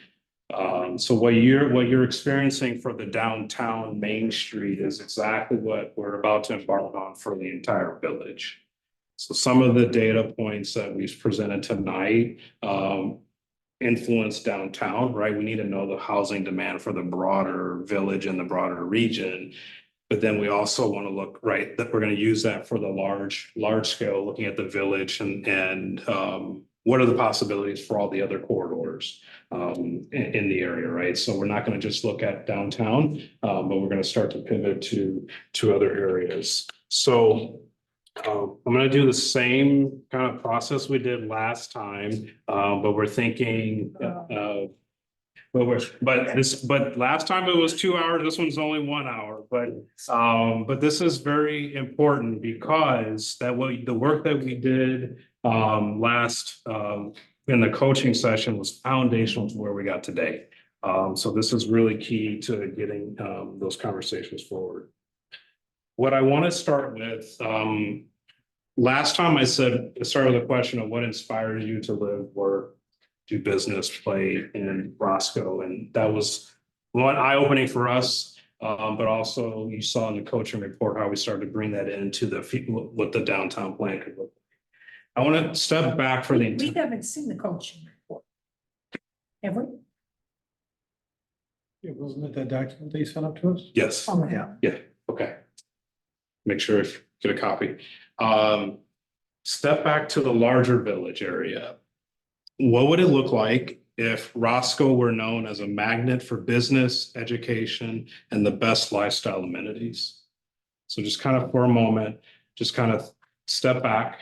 So what you're experiencing for the downtown Main Street is exactly what we're about to embark on for the entire village. So some of the data points that we've presented tonight influence downtown, right? We need to know the housing demand for the broader village and the broader region. But then we also want to look, right, that we're going to use that for the large scale, looking at the village and what are the possibilities for all the other corridors in the area, right? So we're not going to just look at downtown, but we're going to start to pivot to other areas. So I'm going to do the same kind of process we did last time, but we're thinking, but last time it was 2 hours. This one's only 1 hour. But this is very important because the work that we did last in the coaching session was foundational to where we got today. So this is really key to getting those conversations forward. What I want to start with, last time I said, start with a question of what inspires you to live, work, do business, play in Roscoe. And that was one eye-opening for us, but also you saw in the coaching report how we started to bring that into what the downtown plan could look like. I want to step back for the. We haven't seen the coaching report. Have we? Yeah, wasn't it that document they sent up to us? Yes. Oh, yeah. Yeah. Okay. Make sure I get a copy. step back to the larger village area. What would it look like if Roscoe were known as a magnet for business, education, and the best lifestyle amenities? So just kind of for a moment, just kind of step back,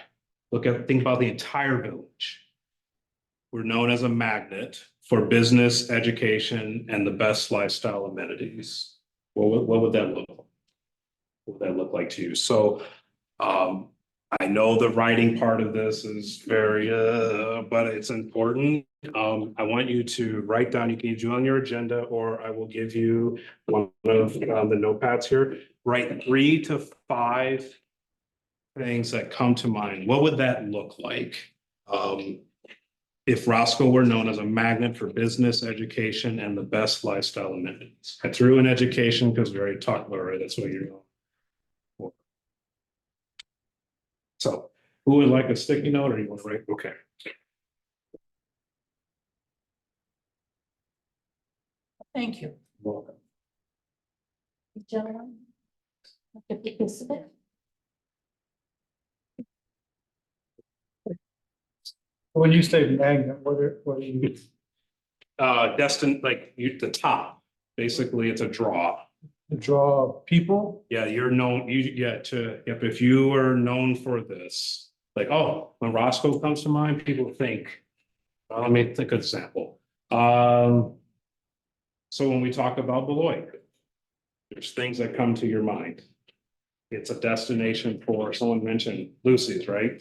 think about the entire village. We're known as a magnet for business, education, and the best lifestyle amenities. What would that look like? What would that look like to you? So I know the writing part of this is very, but it's important. I want you to write down, you can do it on your agenda, or I will give you one of the notepads here. Write 3 to 5 things that come to mind. What would that look like? If Roscoe were known as a magnet for business, education, and the best lifestyle amenities. I threw in education because we already talked about it, that's what you're known for. So who would like a sticky note, or you want to write? Okay. Thank you. Welcome. Gentlemen. If you can submit. When you say magnet, what are you? Destined, like the top, basically it's a draw. Draw people? Yeah, you're known, if you are known for this, like, oh, when Roscoe comes to mind, people think, well, let me think of an example. So when we talk about Beloit, there's things that come to your mind. It's a destination for, someone mentioned Lucy's, right?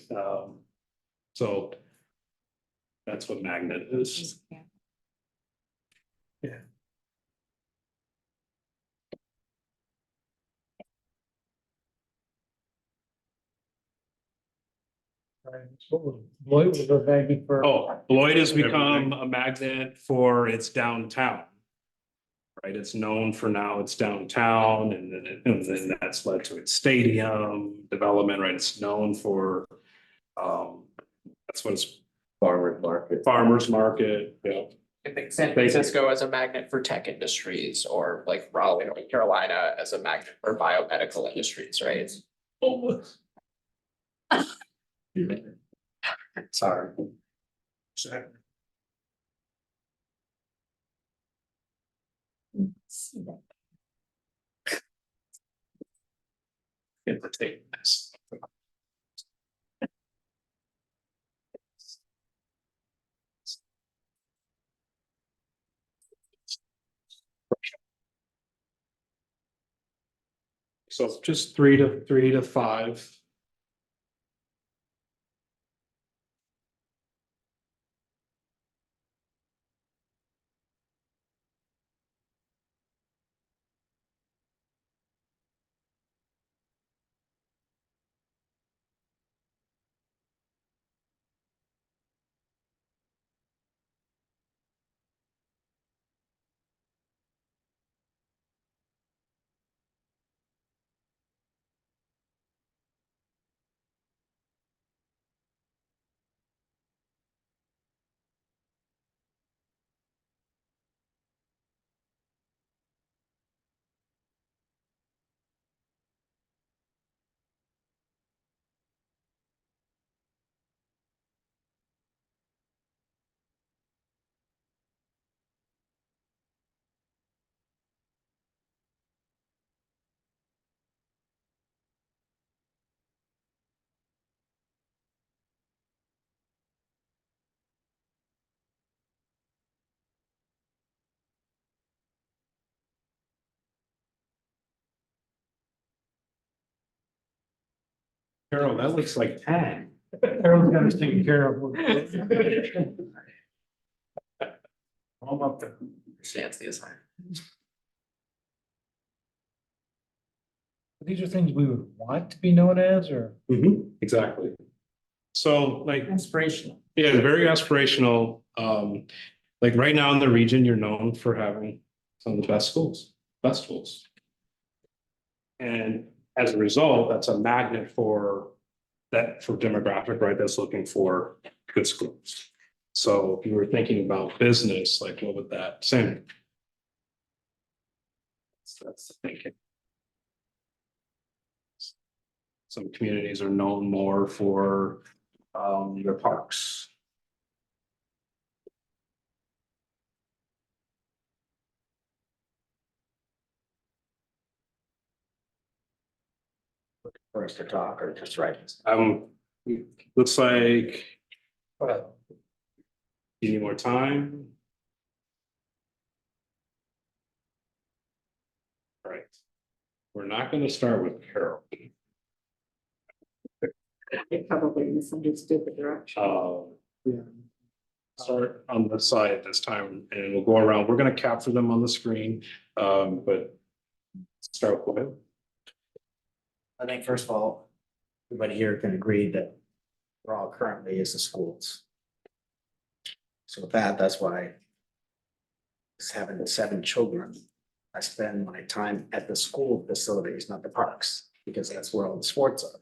So that's what magnet is. Yeah. Lloyd was a magnet for. Oh, Beloit has become a magnet for its downtown. Right, it's known for now its downtown, and then that's led to its stadium development, right? It's known for, that's what it's, farmers market, yeah. I think San Francisco as a magnet for tech industries, or like Raleigh, North Carolina as a magnet for biomedical industries, right? Sorry. Get the tape this. So just 3 to 5. Carol, that looks like 10. Everyone's got us taken care of. I'm up there. Stands the assignment. These are things we would want to be known as, or? Exactly. So like, Inspirational. yeah, very aspirational. Like right now in the region, you're known for having some of the best schools. And as a result, that's a magnet for demographic, right? That's looking for good schools. So if you were thinking about business, like what would that say? That's the thinking. Some communities are known more for their parks. For us to talk or just write. Looks like. You need more time? All right. We're not gonna start with Carol. They probably misunderstood the direction. Start on the side this time and we'll go around. We're gonna capture them on the screen, but start with it. I think first of all, everybody here can agree that we're all currently is the schools. So with that, that's why just having 7 children, I spend my time at the school facilities, not the parks, because that's where all the sports are.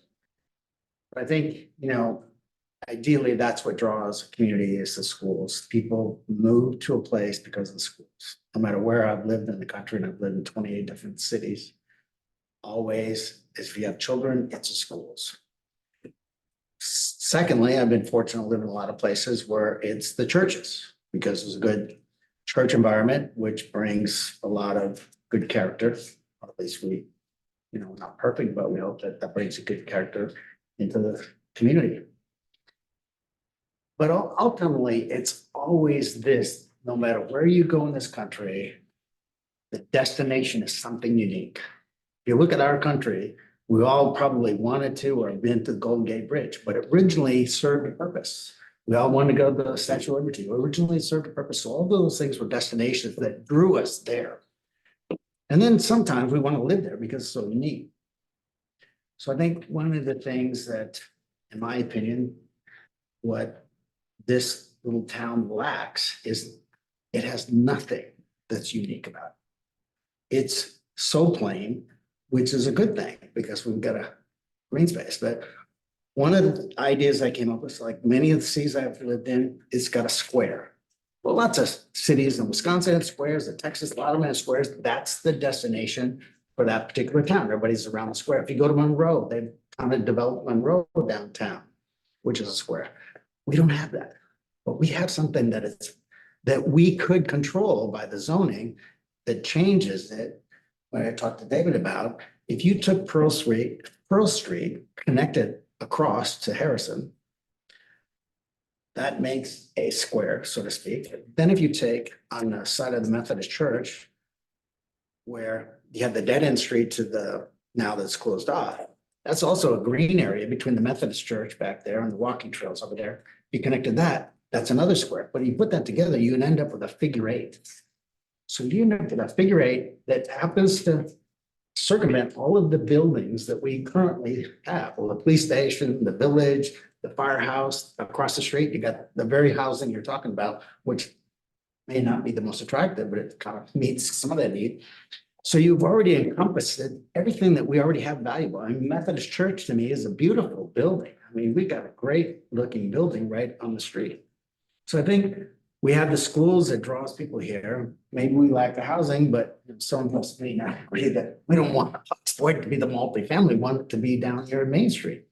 But I think, ideally, that's what draws a community is the schools. People move to a place because of the schools. No matter where I've lived in the country, and I've lived in 28 different cities. Always, if you have children, it's the schools. Secondly, I've been fortunate to live in a lot of places where it's the churches, because there's a good church environment, which brings a lot of good character. At least we, not perfect, but we hope that brings a good character into the community. But ultimately, it's always this, no matter where you go in this country, the destination is something unique. If you look at our country, we all probably wanted to or been to the Golden Gate Bridge, but it originally served a purpose. We all wanted to go to the Statue of Liberty. It originally served a purpose. So all those things were destinations that drew us there. And then sometimes we want to live there because it's so unique. So I think one of the things that, in my opinion, what this little town lacks is it has nothing that's unique about it. It's so plain, which is a good thing because we've got a green space. But one of the ideas I came up with, like many of the cities I've lived in, it's got a square. Well, lots of cities in Wisconsin have squares, in Texas, a lot of them have squares. That's the destination for that particular town. Everybody's around the square. If you go to Monroe, they've kind of developed Monroe downtown, which is a square. We don't have that, but we have something that we could control by the zoning that changes it. When I talked to David about, if you took Pearl Street, connected across to Harrison, that makes a square, so to speak. Then if you take on the side of the Methodist Church, where you have the dead end street to the, now that's closed off, that's also a green area between the Methodist Church back there and the walking trails over there. You connected that, that's another square. But you put that together, you end up with a figure 8. So you end up with a figure 8 that happens to circumvent all of the buildings that we currently have. Well, the police station, the village, the firehouse, across the street, you got the very housing you're talking about, which may not be the most attractive, but it kind of meets some of that need. So you've already encompassed everything that we already have valuable. I mean, Methodist Church to me is a beautiful building. I mean, we got a great looking building right on the street. So I think we have the schools that draws people here. Maybe we lack the housing, but some of us may not agree that we don't want it to be the multifamily, we want it to be down here in Main Street.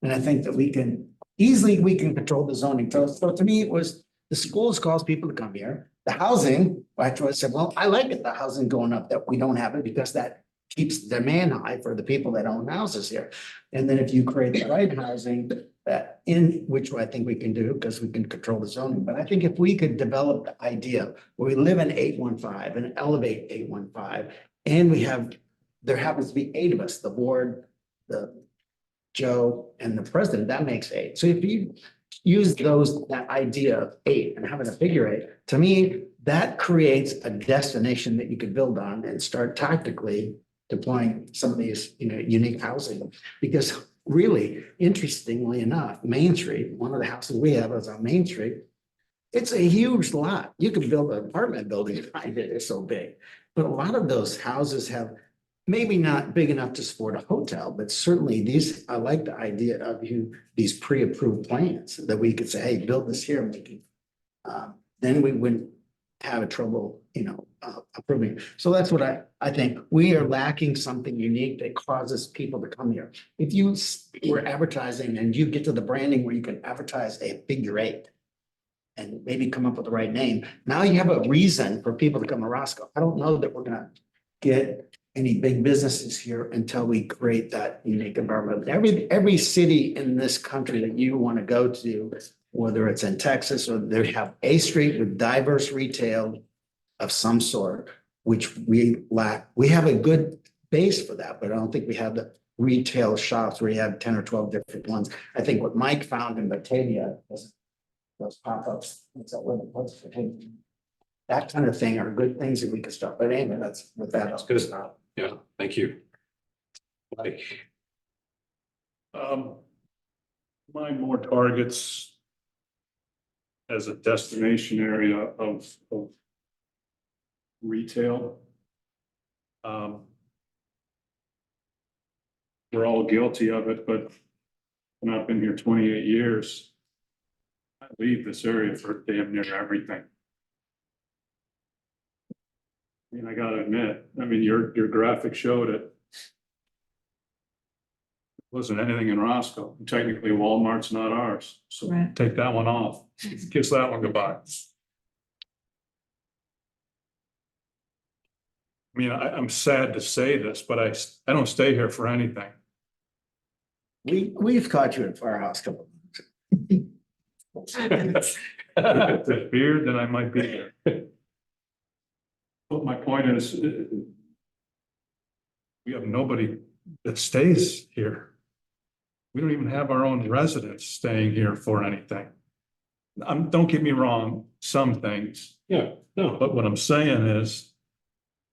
And I think that we can control the zoning. So to me, it was the schools cause people to come here. The housing, I said, well, I like it, the housing going up, that we don't have it because that keeps demand high for the people that own houses here. And then if you create the right housing, that in which I think we can do because we can control the zoning. But I think if we could develop the idea where we live in 815 and elevate 815, and there happens to be 8 of us, the board, the Joe and the president, that makes 8. So if you use that idea of 8 and having a figure 8, to me, that creates a destination that you could build on and start tactically deploying some of these, unique housing. Because really, interestingly enough, Main Street, one of the houses we have is on Main Street. It's a huge lot. You could build an apartment building behind it. It's so big. But a lot of those houses have maybe not big enough to support a hotel, but certainly I like the idea of these pre-approved plans that we could say, hey, build this here. And we can, then we wouldn't have a trouble approving. So that's what I think. We are lacking something unique that causes people to come here. If you were advertising and you get to the branding where you can advertise a figure eight and maybe come up with the right name, now you have a reason for people to come to Roscoe. I don't know that we're gonna get any big businesses here until we create that unique environment. Every city in this country that you want to go to, whether it's in Texas or they have a street with diverse retail of some sort, which we lack. We have a good base for that, but I don't think we have the retail shops where you have 10 or 12 different ones. I think what Mike found in Batavia was those pop-ups. That kind of thing are good things that we could start. But anyway, that's what That's good. Yeah, thank you. Like. Mine more targets as a destination area of retail. We're all guilty of it, but when I've been here 28 years, I leave this area for damn near everything. I mean, I gotta admit, I mean, your graphic showed it. Wasn't anything in Roscoe. Technically, Walmart's not ours, so Right. take that one off. Kiss that one goodbye. I mean, I'm sad to say this, but I don't stay here for anything. We've caught you at Firehouse couple. If there's beer, then I might be there. But my point is, we have nobody that stays here. We don't even have our own residents staying here for anything. Don't get me wrong, some things. Yeah, no. But what I'm saying is,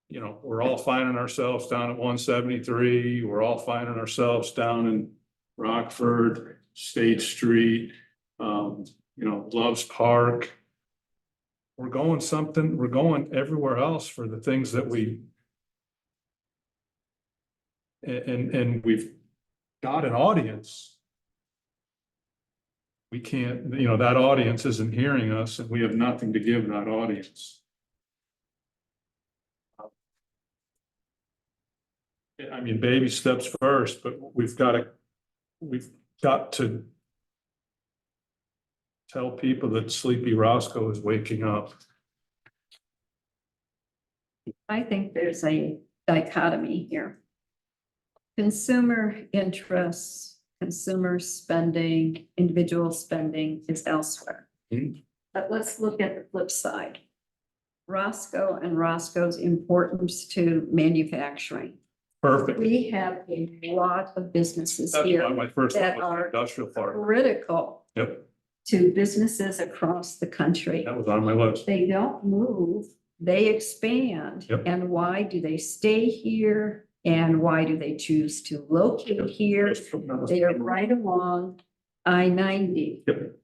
you know, we're all finding ourselves down at 173. We're all finding ourselves down in Rockford, State Street, Loves Park. We're going everywhere else for the things that and we've got an audience. We can't, that audience isn't hearing us and we have nothing to give that audience. I mean, baby steps first, but we've got to tell people that Sleepy Roscoe is waking up. I think there's a dichotomy here. Consumer interests, consumer spending, individual spending is elsewhere. Mhm. But let's look at the flip side. Roscoe and Roscoe's importance to manufacturing. Perfect. We have a lot of businesses That's here why my first one that was are industrial park. critical Yep, to businesses across the country. that was on my list. They don't move, they expand. Yep. And why do they stay here? And why do they choose to locate here? They are right along I-90. Yep.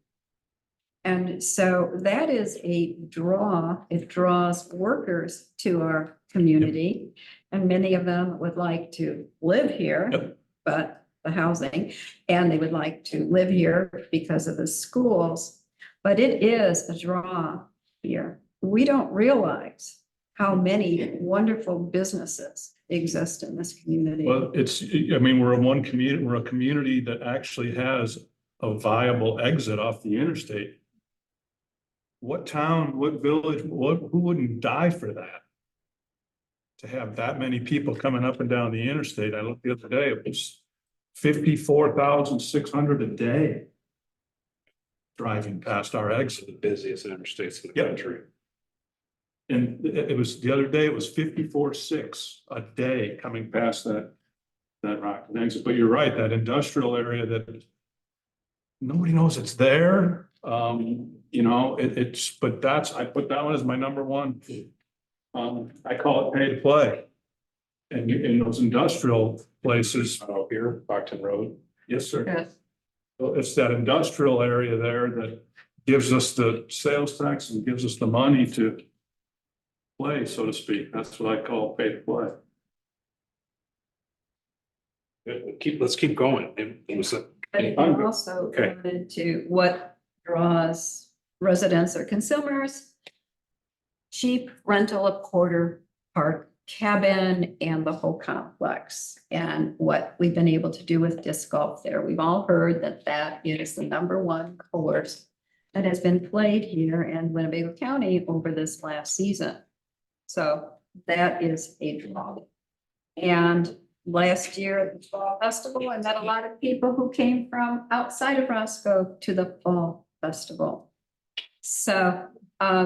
And so that is a draw. It draws workers to our community. And many of them would like to live here, Yep. but the housing, and they would like to live here because of the schools. But it is a draw here. We don't realize how many wonderful businesses exist in this community. Well, we're we're a community that actually has a viable exit off the interstate. What town, what village, who wouldn't die for that? To have that many people coming up and down the interstate. I looked the other day, it was 54,600 a day. Driving past our exit. The busiest interstates in the country. And it was, the other day, it was 54.6 a day coming past that rock exit. But you're right, that industrial area that nobody knows it's there. I put that one as my number one. I call it pay to play. And in those industrial places. Out here, Brockton Road. Yes, sir. Yes. So it's that industrial area there that gives us the sales tax and gives us the money to play, so to speak. That's what I call pay to play. Let's keep going. But it also limited to what draws residents or consumers cheap rental of quarter park cabin and the whole complex. And what we've been able to do with disc golf there, we've all heard that that is the #1 course that has been played here in Winnebago County over this last season. So that is a draw. And last year at the Fall Festival, I met a lot of people who came from outside of Roscoe to the Fall Festival. So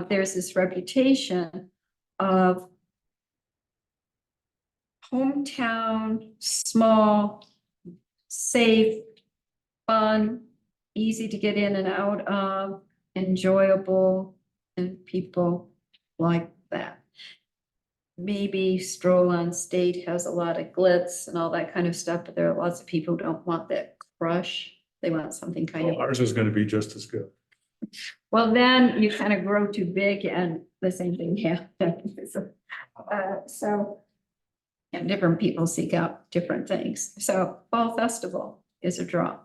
there's this reputation of hometown, small, safe, fun, easy to get in and out of, enjoyable, and people like that. Maybe Stroll on State has a lot of glitz and all that kind of stuff, but there are lots of people who don't want that crush. They want something kind of. Ours is gonna be just as good. Well, then you kind of grow too big and the same thing happens. So, and different people seek out different things. So Fall Festival is a draw.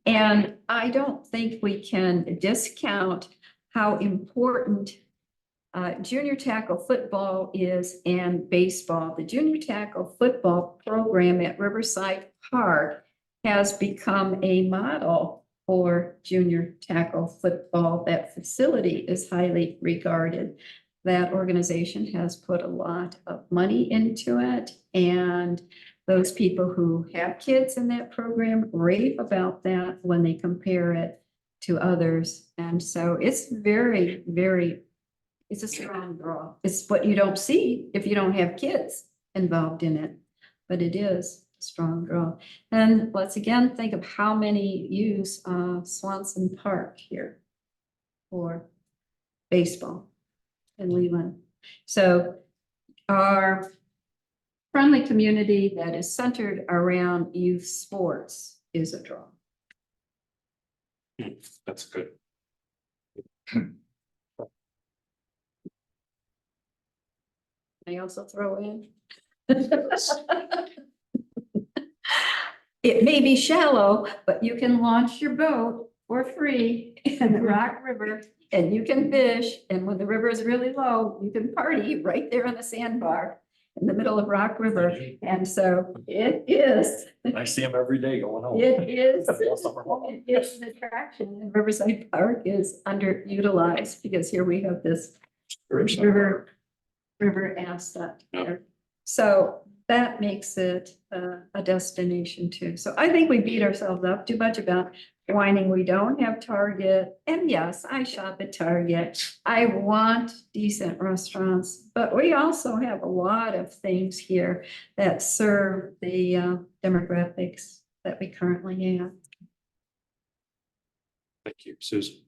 And I don't think we can discount how important junior tackle football is and baseball. The junior tackle football program at Riverside Park has become a model for junior tackle football. That facility is highly regarded. That organization has put a lot of money into it, and those people who have kids in that program rave about that when they compare it to others. And so it's very, very, it's a strong draw. It's what you don't see if you don't have kids involved in it, but it is a strong draw. And let's again think of how many use Swanson Park here for baseball in Leland. So our friendly community that is centered around youth sports is a draw. That's good. I also throw in. It may be shallow, but you can launch your boat for free in the Rock River and you can fish. And when the river is really low, you can party right there on the sandbar in the middle of Rock River. And so it is. I see them every day going home. It is, it is an attraction, and Riverside Park is underutilized because here we have this river asset there. So that makes it a destination too. So I think we beat ourselves up too much about whining we don't have Target. And yes, I shop at Target. I want decent restaurants, but we also have a lot of things here that serve the demographics that we currently have. Thank you, Susan.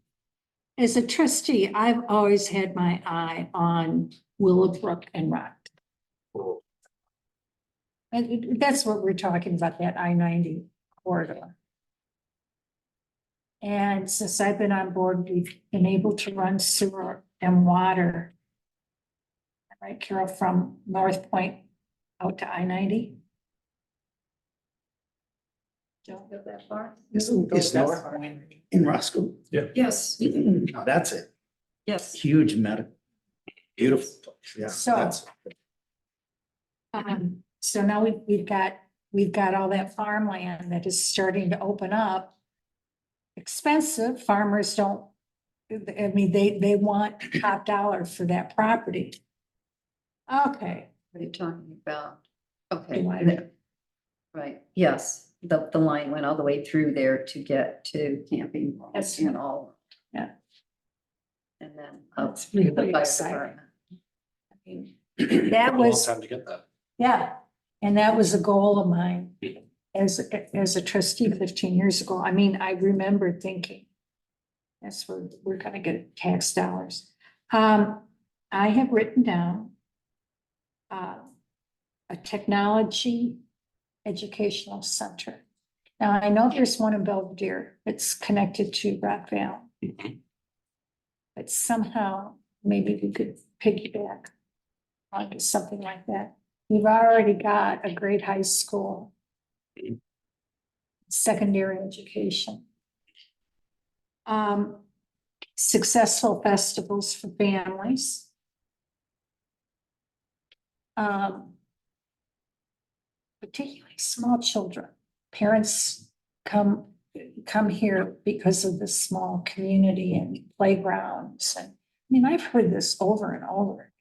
As a trustee, I've always had my eye on Willowbrook and Rock. And that's what we're talking about, that I-90 corridor. And since I've been on board, we've been able to run sewer and water. Right, Carol, from North Point out to I-90? Don't go that far. It's North Point in Roscoe. Yes, No, that's it. yes. Huge medical. Beautiful place. Yeah. So- that's- So now we've got all that farmland that is starting to open up. Expensive, farmers don't, I mean, they want top dollar for that property. Okay, What are you talking about? Okay, The line. there. Right, yes, the line went all the way through there to get to camping Yes. and all. Yeah. And then. That's really the fire exciting. department. I mean, that was, Time to get that. yeah, and that was a goal of mine as a trustee 15 years ago. I mean, I remember thinking, that's where we're gonna get tax dollars. I have written down a technology educational center. Now, I know there's one in Belvedere that's connected to Rock Valley. But somehow, maybe we could piggyback onto something like that. We've already got a great high school, secondary education. Successful festivals for families. particularly small children, parents come here because of the small community and playgrounds. And I mean, I've heard this over and over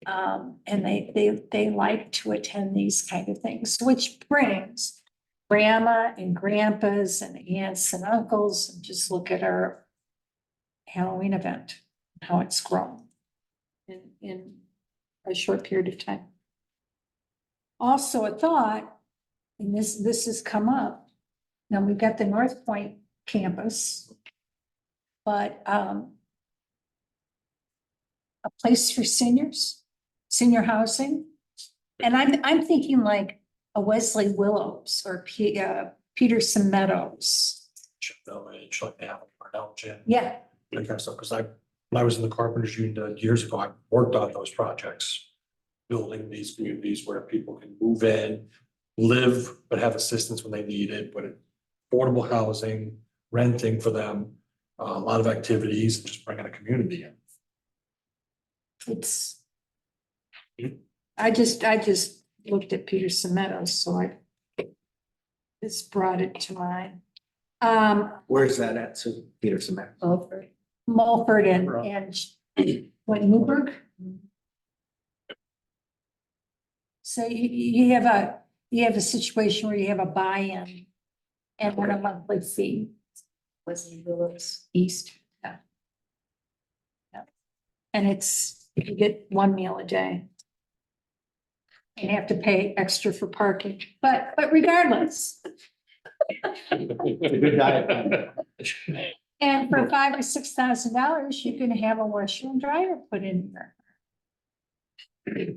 again. And they like to attend these kind of things, which brings grandma and grandpas and aunts and uncles, and just look at our Halloween event, how it's grown in a short period of time. Also a thought, and this has come up. Now we've got the North Point campus, but a place for seniors, senior housing. And I'm thinking like a Wesley Willows or Peterson Meadows. Village, like the Parnell Gym. Yeah, That kind of stuff, because when I was in the Carpenters Union years ago, I worked on those projects. Building these communities where people can move in, live, but have assistance when they need it, but affordable housing, renting for them, a lot of activities, and just bringing a community in. it's. I just looked at Peterson Meadows, so I just brought it to mind. Where's that at, Susan? Peterson? Over. Mulford and what, Newburgh? So you have a situation where you have a buy-in and then a monthly fee. Wesley Willows East. Yeah. Yeah. And you get one meal a day. You have to pay extra for parking, but regardless. Good diet. And for $5,000 or $6,000, you can have a washer and dryer put in there.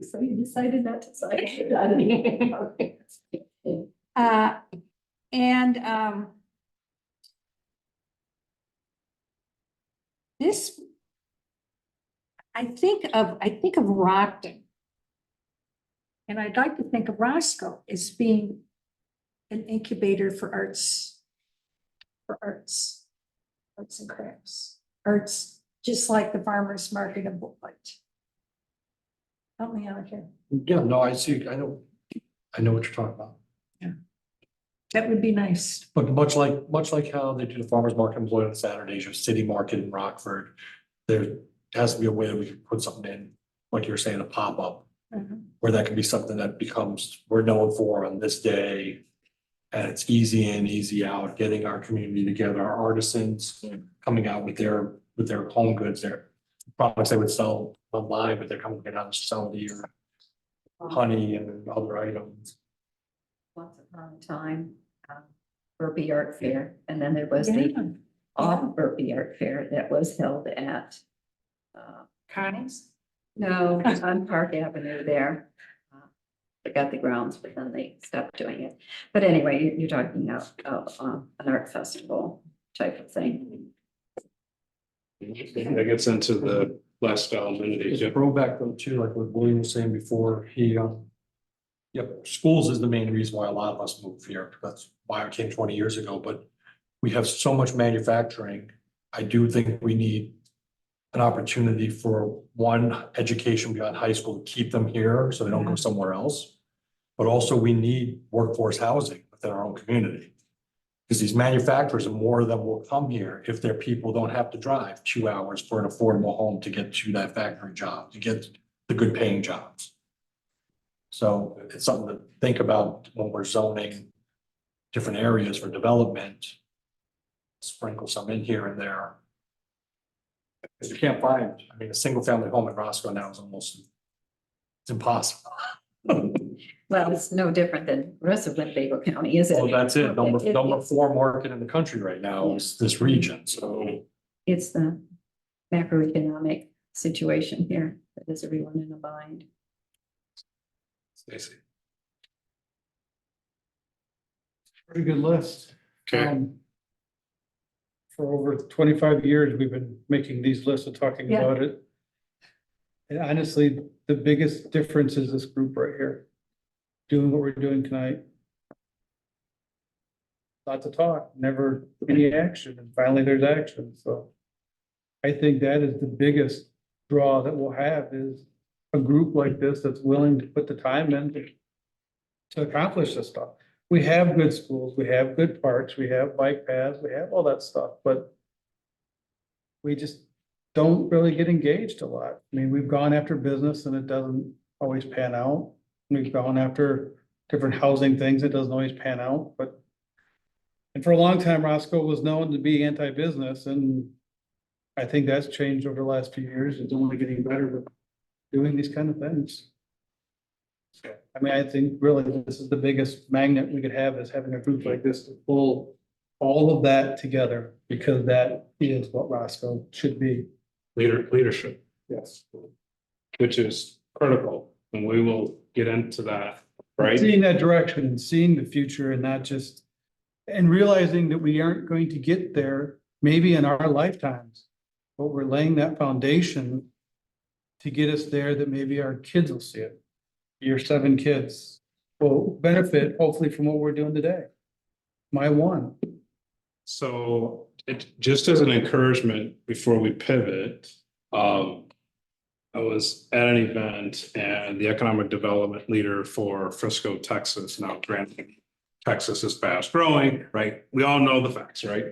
So you decided not to sign it. And this, I think of Rockton. And I'd like to think of Roscoe as being an incubator for arts and crafts, arts, just like the farmer's market in Woodlight. Help me out here. Yeah, no, I see, I know what you're talking about. That would be nice. But much like how they do the farmers market in Lloyd on Saturdays, your city market in Rockford, there has to be a way that we can put something in, like you're saying, a pop-up, where that can be something that becomes, we're known for on this day. And it's easy in, easy out, getting our community together, our artisans coming out with their home goods, their products they would sell online, but they're coming out and selling your honey and other items. Once upon a time, Burpee Art Fair, and then there was the off Burpee Art Fair that was held at Connie's? no, on Park Avenue there. They got the grounds, but then they stopped doing it. But anyway, you're talking about an art festival type of thing. That gets into the last amenities. There's a throwback though too, like what William was saying before, schools is the main reason why a lot of us move here. That's why I came 20 years ago, but we have so much manufacturing. I do think we need an opportunity for one, education beyond high school to keep them here so they don't go somewhere else. But also we need workforce housing within our own community. Because these manufacturers, and more of them will come here if their people don't have to drive 2 hours for an affordable home to get to that factory job, to get the good paying jobs. So it's something to think about when we're zoning different areas for development. Sprinkle some in here and there. Because you can't find, I mean, a single family home in Roscoe now is it's impossible. Well, it's no different than the rest of Winnebago County, is it? Well, that's it. Number It's- 4 market in the country right now is this region, so. It's the macroeconomic situation here that is everyone in a bind. Stacy. Pretty good list. Okay. For over 25 years, we've been making these lists and talking Yeah. about it. And honestly, the biggest difference is this group right here. Doing what we're doing tonight. Lots of talk, never any action, and finally there's action, so. I think that is the biggest draw that we'll have is a group like this that's willing to put the time in to accomplish this stuff. We have good schools, we have good parks, we have bike paths, we have all that stuff, but we just don't really get engaged a lot. I mean, we've gone after business and it doesn't always pan out. We've gone after different housing things, it doesn't always pan out, but and for a long time, Roscoe was known to be anti-business, and I think that's changed over the last few years. It's only getting better with doing these kind of things. I mean, I think really this is the biggest magnet we could have, is having a group like this to pull all of that together, because that is what Roscoe should be. Leadership, Yes. which is critical, and we will get into that, right? Seeing that direction and seeing the future, and not just, and realizing that we aren't going to get there maybe in our lifetimes, but we're laying that foundation to get us there, that maybe our kids will see it. Your 7 kids will benefit hopefully from what we're doing today. My one. So just as an encouragement before we pivot, I was at an event and the economic development leader for Frisco, Texas, now granted, Texas is fast growing, right? We all know the facts, right?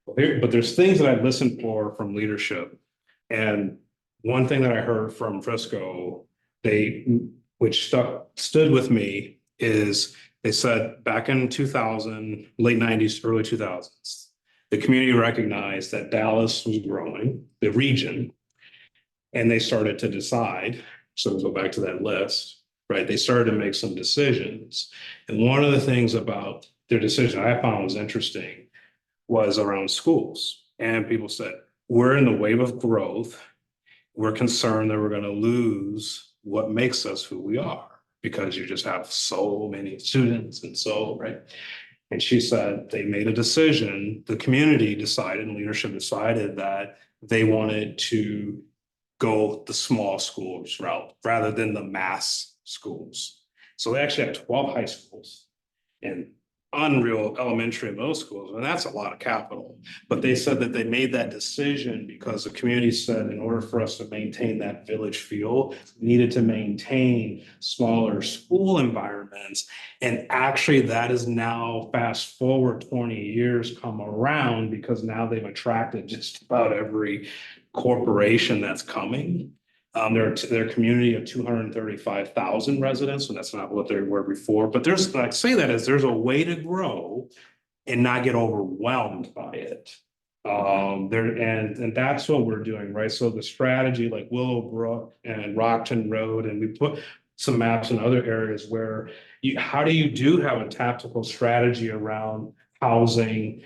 But there's things that I listened for from leadership. And one thing that I heard from Frisco, which stood with me, is they said back in 2000, late 90s, early 2000s, the community recognized that Dallas was growing, the region, and they started to decide. So we'll go back to that list, right? They started to make some decisions. And one of the things about their decision I found was interesting was around schools. And people said, we're in the wave of growth. We're concerned that we're going to lose what makes us who we are, because you just have so many students and so, right? And she said they made a decision, the community decided and leadership decided that they wanted to go the small schools route rather than the mass schools. So they actually have 12 high schools and unreal elementary and middle schools, and that's a lot of capital. But they said that they made that decision because the community said in order for us to maintain that village feel, we needed to maintain smaller school environments. And actually that is now, fast forward 20 years, come around, because now they've attracted just about every corporation that's coming. They're a community of 235,000 residents, and that's not what they were before. But there's, like, say that as there's a way to grow and not get overwhelmed by it. And that's what we're doing, right? So the strategy, like Willowbrook and Rockton Road, and we put some maps in other areas where how do you have a tactical strategy around housing,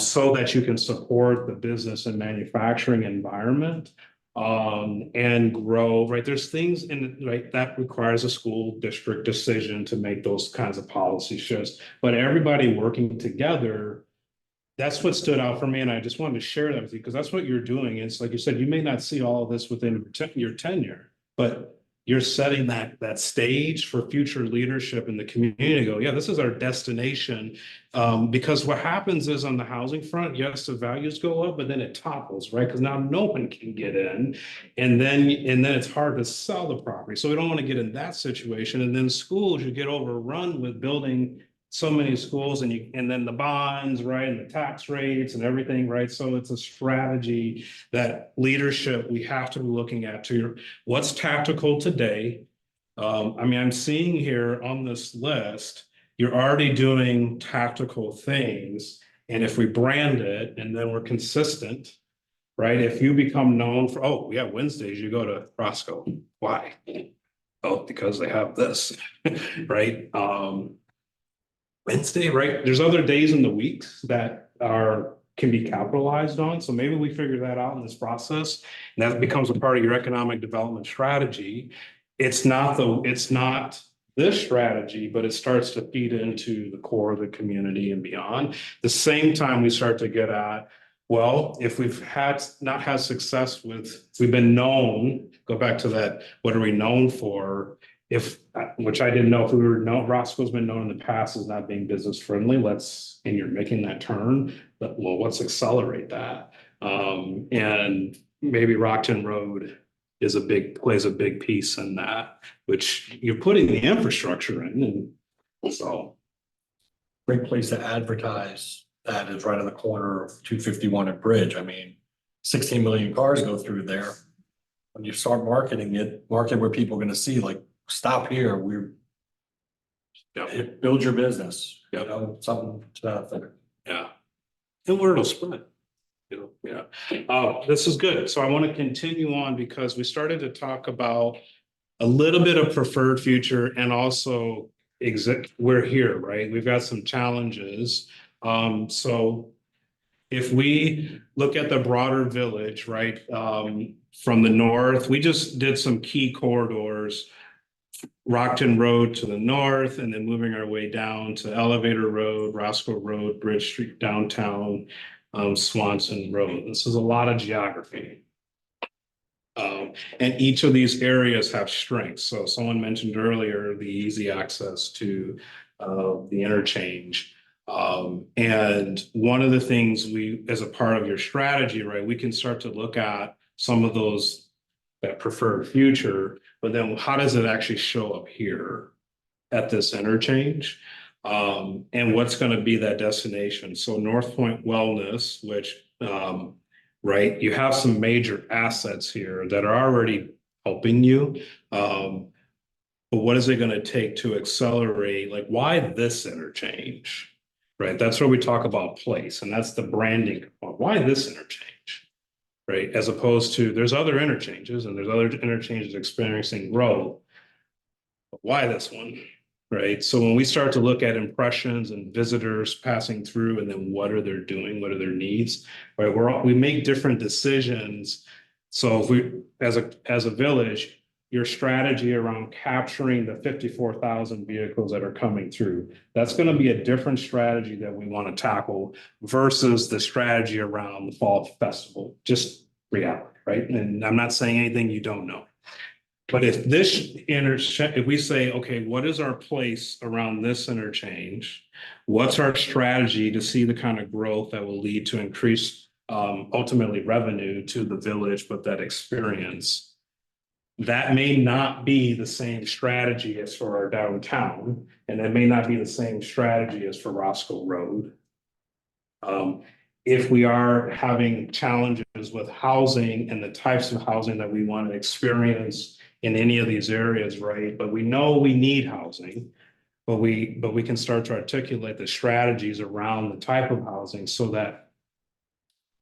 so that you can support the business and manufacturing environment, and grow, right? There's things right, that requires a school district decision to make those kinds of policy shifts, but everybody working together, that's what stood out for me. And I just wanted to share that with you, because that's what you're doing. It's like you said, you may not see all of this within your tenure, but you're setting that stage for future leadership in the community. Go, yeah, this is our destination. Because what happens is on the housing front, yes, the values go up, but then it topples, right? Because now no one can get in, and then it's hard to sell the property. So we don't want to get in that situation. And then schools, you get overrun with building so many schools, and then the bonds, right, and the tax rates and everything, right? So it's a strategy that leadership we have to be looking at to what's tactical today. I mean, I'm seeing here on this list, you're already doing tactical things, and if we brand it and then we're consistent, right? If you become known for, oh yeah, Wednesdays you go to Roscoe, why? Oh, because they have this, right? Wednesday, right? There's other days in the weeks that can be capitalized on. So maybe we figure that out in this process, and that becomes a part of your economic development strategy. It's not this strategy, but it starts to feed into the core of the community and beyond. The same time we start to get at, well, if we've not had success we've been known, go back to that, what are we known for? Which I didn't know if we were known, Roscoe's been known in the past as not being business friendly. And you're making that turn, let's accelerate that. And maybe Rockton Road plays a big piece in that, which you're putting the infrastructure in, and so. Great place to advertise. That is right on the corner of 251 and Bridge. I mean, 16 million cars go through there. When you start marketing it, market where people are gonna see, like, stop here, build your business, you know, something to that effect. Yeah. And where it'll spread. You know, yeah. This is good. So I want to continue on because we started to talk about a little bit of preferred future and also we're here, right? We've got some challenges. So if we look at the broader village, right, from the north, we just did some key corridors. Rockton Road to the north, and then moving our way down to Elevator Road, Roscoe Road, Bridge Street downtown, Swanson Road. This is a lot of geography. And each of these areas have strengths. So someone mentioned earlier the easy access to the interchange. And one of the things we, as a part of your strategy, right, we can start to look at some of those that preferred future, but then how does it actually show up here at this interchange? And what's going to be that destination? So North Point Wellness, which, right, you have some major assets here that are already helping you. But what is it going to take to accelerate? Like, why this interchange? Right, that's where we talk about place, and that's the branding. Why this interchange? Right, as opposed to there's other interchanges and there's other interchanges experiencing growth. But why this one? Right. So when we start to look at impressions and visitors passing through, and then what are they doing? What are their needs? Right. We make different decisions. So if we, as a village, your strategy around capturing the 54,000 vehicles that are coming through, that's going to be a different strategy that we want to tackle versus the strategy around the fall festival. Just reality, right? And I'm not saying anything you don't know. But if if we say, okay, what is our place around this interchange? What's our strategy to see the kind of growth that will lead to increased ultimately revenue to the village, but that experience? That may not be the same strategy as for our downtown, and it may not be the same strategy as for Roscoe Road. If we are having challenges with housing and the types of housing that we want to experience in any of these areas, right? But we know we need housing, but we can start to articulate the strategies around the type of housing so that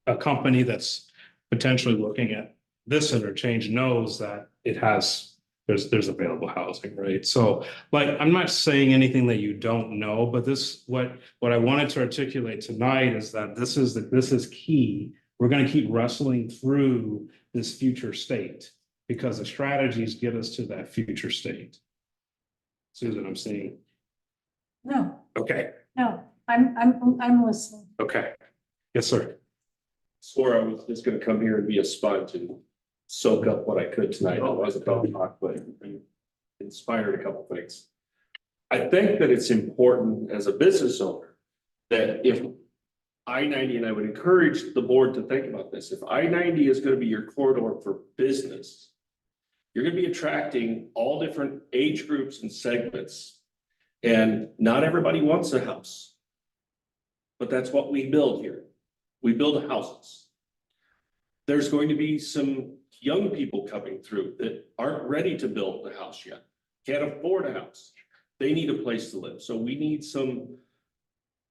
a company that's potentially looking at this interchange knows that there's available housing, right? So, like, I'm not saying anything that you don't know, but what I wanted to articulate tonight is that this is key. We're going to keep wrestling through this future state because the strategies get us to that future state. Susan, I'm seeing. No, Okay. no, I'm listening. Okay. Yes, sir. Swore I was just gonna come here and be a sponge and soak up what I could tonight. I wasn't going to talk, but inspired a couple things. I think that it's important as a business owner that if I-90, and I would encourage the board to think about this, if I-90 is going to be your corridor for business, you're going to be attracting all different age groups and segments. And not everybody wants a house, but that's what we build here. We build houses. There's going to be some young people coming through that aren't ready to build a house yet, can't afford a house. They need a place to live. So we need some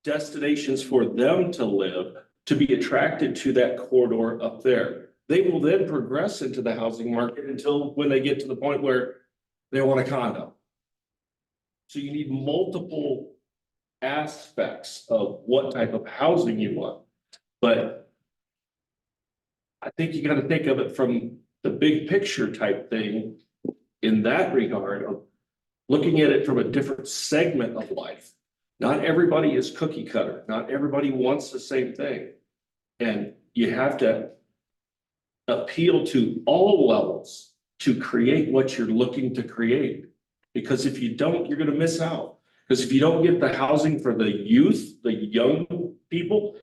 destinations for them to live, to be attracted to that corridor up there. They will then progress into the housing market until when they get to the point where they want a condo. So you need multiple aspects of what type of housing you want. But I think you got to think of it from the big picture type thing in that regard of looking at it from a different segment of life. Not everybody is cookie cutter. Not everybody wants the same thing. And you have to appeal to all levels to create what you're looking to create. Because if you don't, you're going to miss out. Because if you don't get the housing for the youth, the young people,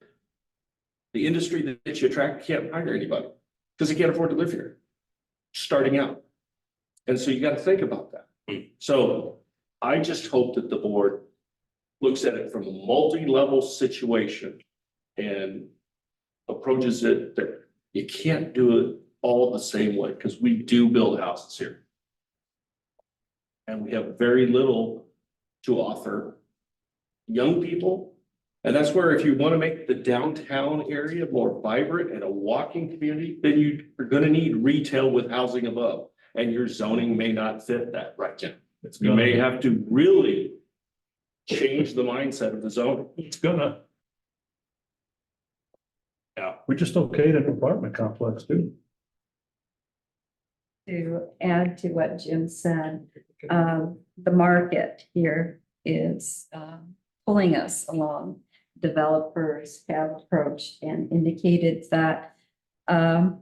the industry that you attract can't hire anybody because they can't afford to live here. starting out. And so you gotta think about that. So I just hope that the board looks at it from a multi-level situation and approaches it that you can't do it all the same way, because we do build houses here. And we have very little to offer young people. And that's where if you want to make the downtown area more vibrant and a walking community, then you are going to need retail with housing above. And your zoning may not fit that right now. You may have to really change the mindset of the zoning. It's gonna. Yeah, we just okayed an apartment complex too. To add to what Jim said, the market here is pulling us along. Developers have approached and indicated that the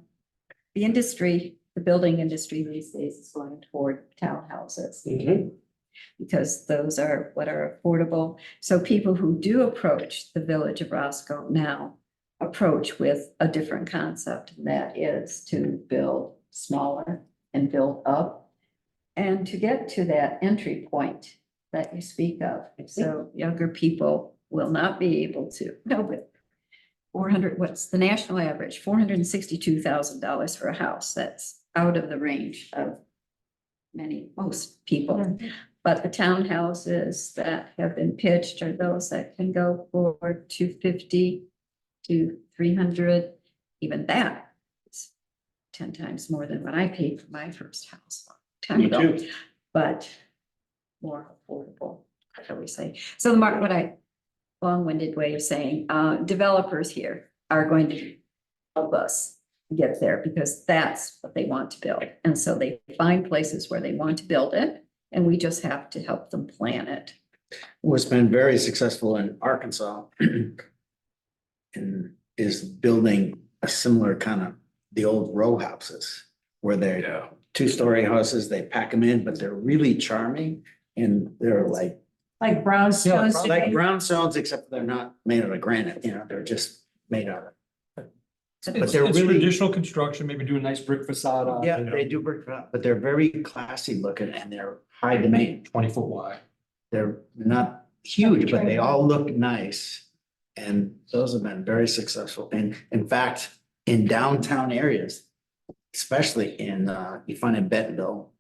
industry, the building industry these days is going toward townhouses. Because those are what are affordable. So people who do approach the village of Roscoe now approach with a different concept, and that is to build smaller and build up. And to get to that entry point that you speak of, so younger people will not be able to, no, but 400, what's the national average? $462,000 for a house. That's out of the range of most people. But the townhouses that have been pitched are those that can go for 250 to 300. Even that is 10 times more than what I paid for my first house a long time ago. too. But more affordable, shall we say. So what I, long-winded way of saying, developers here are going to help us get there because that's what they want to build. And so they find places where they want to build it, and we just have to help them plan it. What's been very successful in Arkansas and is building a similar kind of the old row houses where they're two-story houses, they pack them in, but they're really charming and they're like brownstones. like brownstones, except they're not made out of granite, you know, they're just made out of. But they're It's really, traditional construction, maybe do a nice brick facade on. yeah, they do brick, but they're very classy looking and they're high demand. 20 foot wide. They're not huge, but they all look nice. And those have been very successful. And in fact, in downtown areas, especially you find in Bentonville,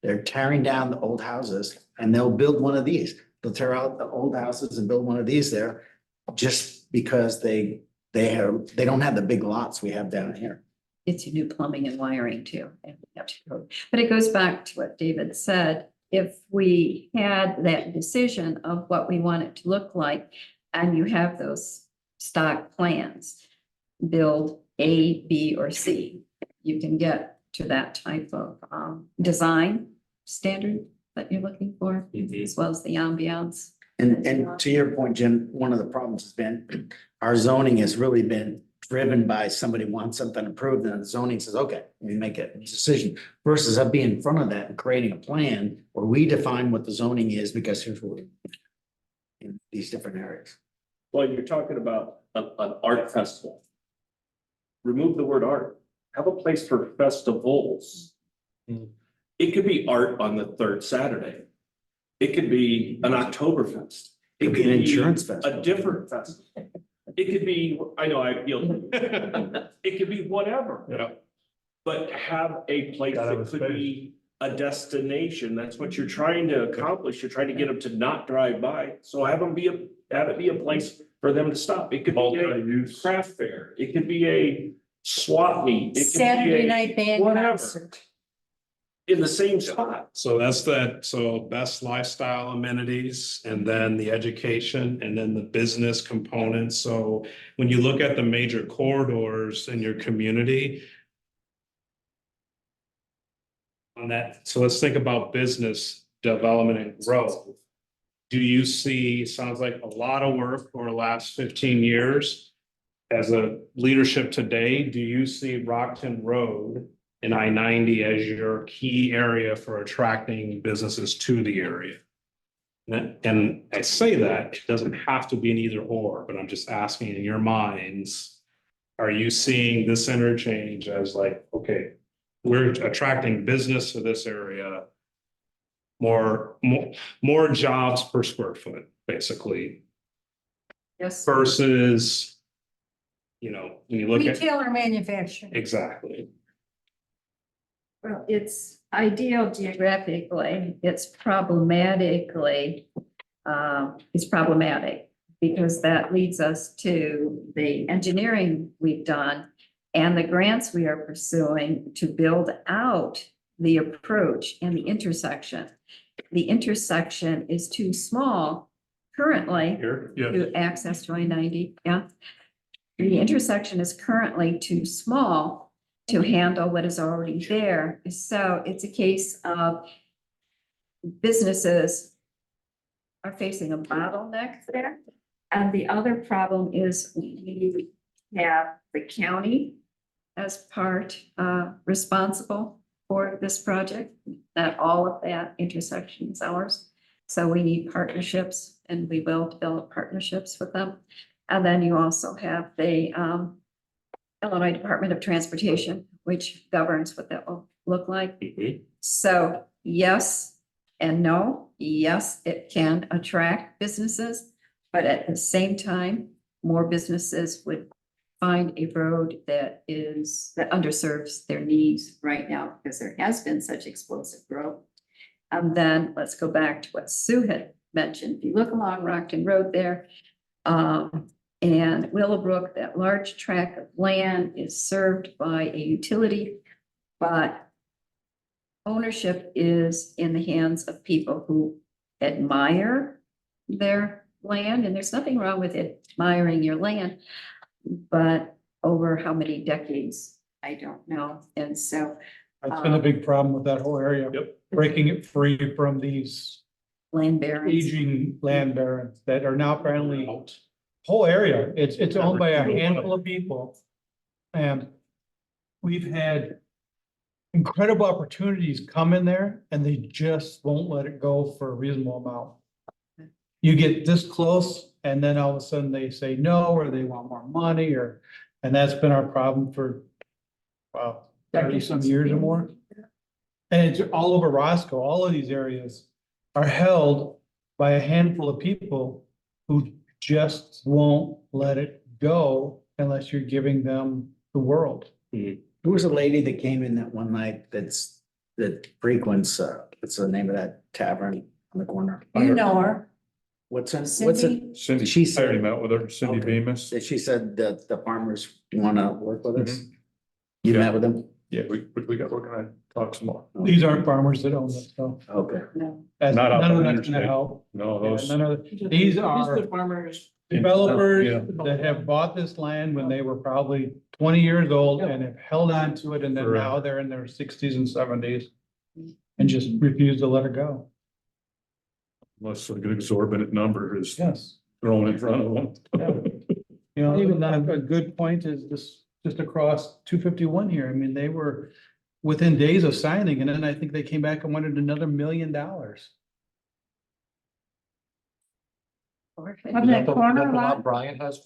they're tearing down the old houses and they'll build one of these. They'll tear out the old houses and build one of these there just because they don't have the big lots we have down here. It's your new plumbing and wiring too. And we have to go. But it goes back to what David said. If we had that decision of what we want it to look like, and you have those stock plans, build A, B, or C, you can get to that type of design standard that you're looking for, as well as the ambiance. And to your point, Jim, one of the problems has been our zoning has really been driven by somebody wants something approved and the zoning says, okay, we make a decision versus us being in front of that and creating a plan where we define what the zoning is because here's what we in these different areas. Well, you're talking about an art festival. Remove the word art, have a place for festivals. It could be art on the third Saturday. It could be an Oktoberfest. It could be an insurance festival. A different festival. It could be, I know I feel. It could be whatever. Yeah. But have a place Gotta have that a could be a destination. That's what you're trying to accomplish. You're trying to get them to not drive by. So have it be a place for them to stop. It could be a Multi-use. craft fair. It could be a swap meet. It could be Saturday a night band whatever. concert. In the same spot. So that's that, so best lifestyle amenities and then the education and then the business component. So when you look at the major corridors in your community. On that, so let's think about business development and growth. Do you see, sounds like a lot of work over the last 15 years. As a leadership today, do you see Rockton Road and I-90 as your key area for attracting businesses to the area? And I say that, it doesn't have to be an either or, but I'm just asking in your minds, are you seeing this interchange as like, okay, we're attracting business to this area. More jobs per square foot, basically, Yes. versus. You know, when you look at, Retail or manufacturing? exactly, Well, it's ideal geographically, it's problematically, it's problematic. Because that leads us to the engineering we've done and the grants we are pursuing to build out the approach and the intersection. The intersection is too small currently here, to access to I-90, yeah. The intersection is currently too small to handle what is already there. So it's a case of businesses are facing a bottleneck there. And the other problem is we have the county as part responsible for this project. Not all of that intersection is ours. So we need partnerships and we will develop partnerships with them. And then you also have the Illinois Department of Transportation, which governs what that will look like. So yes and no. Yes, it can attract businesses, but at the same time, more businesses would find a road that underserves their needs right now because there has been such explosive growth. And then let's go back to what Sue had mentioned. If you look along Rockton Road there, and Willowbrook, that large tract of land is served by a utility, but ownership is in the hands of people who admire their land, and there's nothing wrong with admiring your land, but over how many decades, I don't know. And so That's been a big problem with that whole area. Yep. Breaking it free from these land barons. aging land barons that are now apparently whole area. It's owned by a handful of people. And we've had incredible opportunities come in there and they just won't let it go for a reasonable amount. You get this close and then all of a sudden they say no, or they want more money and that's been our problem for, wow, 30 some years or more. And it's all over Roscoe. All of these areas are held by a handful of people who just won't let it go unless you're giving them the world. There was a lady that came in that one night that frequents, what's the name of that tavern on the corner? You know her. What's it? Cindy? Cindy, She I already said, met with her, Cindy Okay. Bemis. she said that the farmers wanna work with us. Mhm. You Yeah. met with them? Yeah, we're gonna talk some more. These aren't farmers that own this stuff. Okay. No. That's, Not out none of on that's interstate. gonna help. No, Yeah, those, none of, these are the farmers. developers Yeah. that have bought this land when they were probably 20 years old and have held on to it, and then now Correct. they're in their 60s and 70s and just refuse to let it go. unless like an exorbitant number is Yes. thrown in front of them. You know, even a good point is this, just across 251 here. I mean, they were within days of signing, and then I think they came back and wanted another $1 million. On that corner lot? Brian has.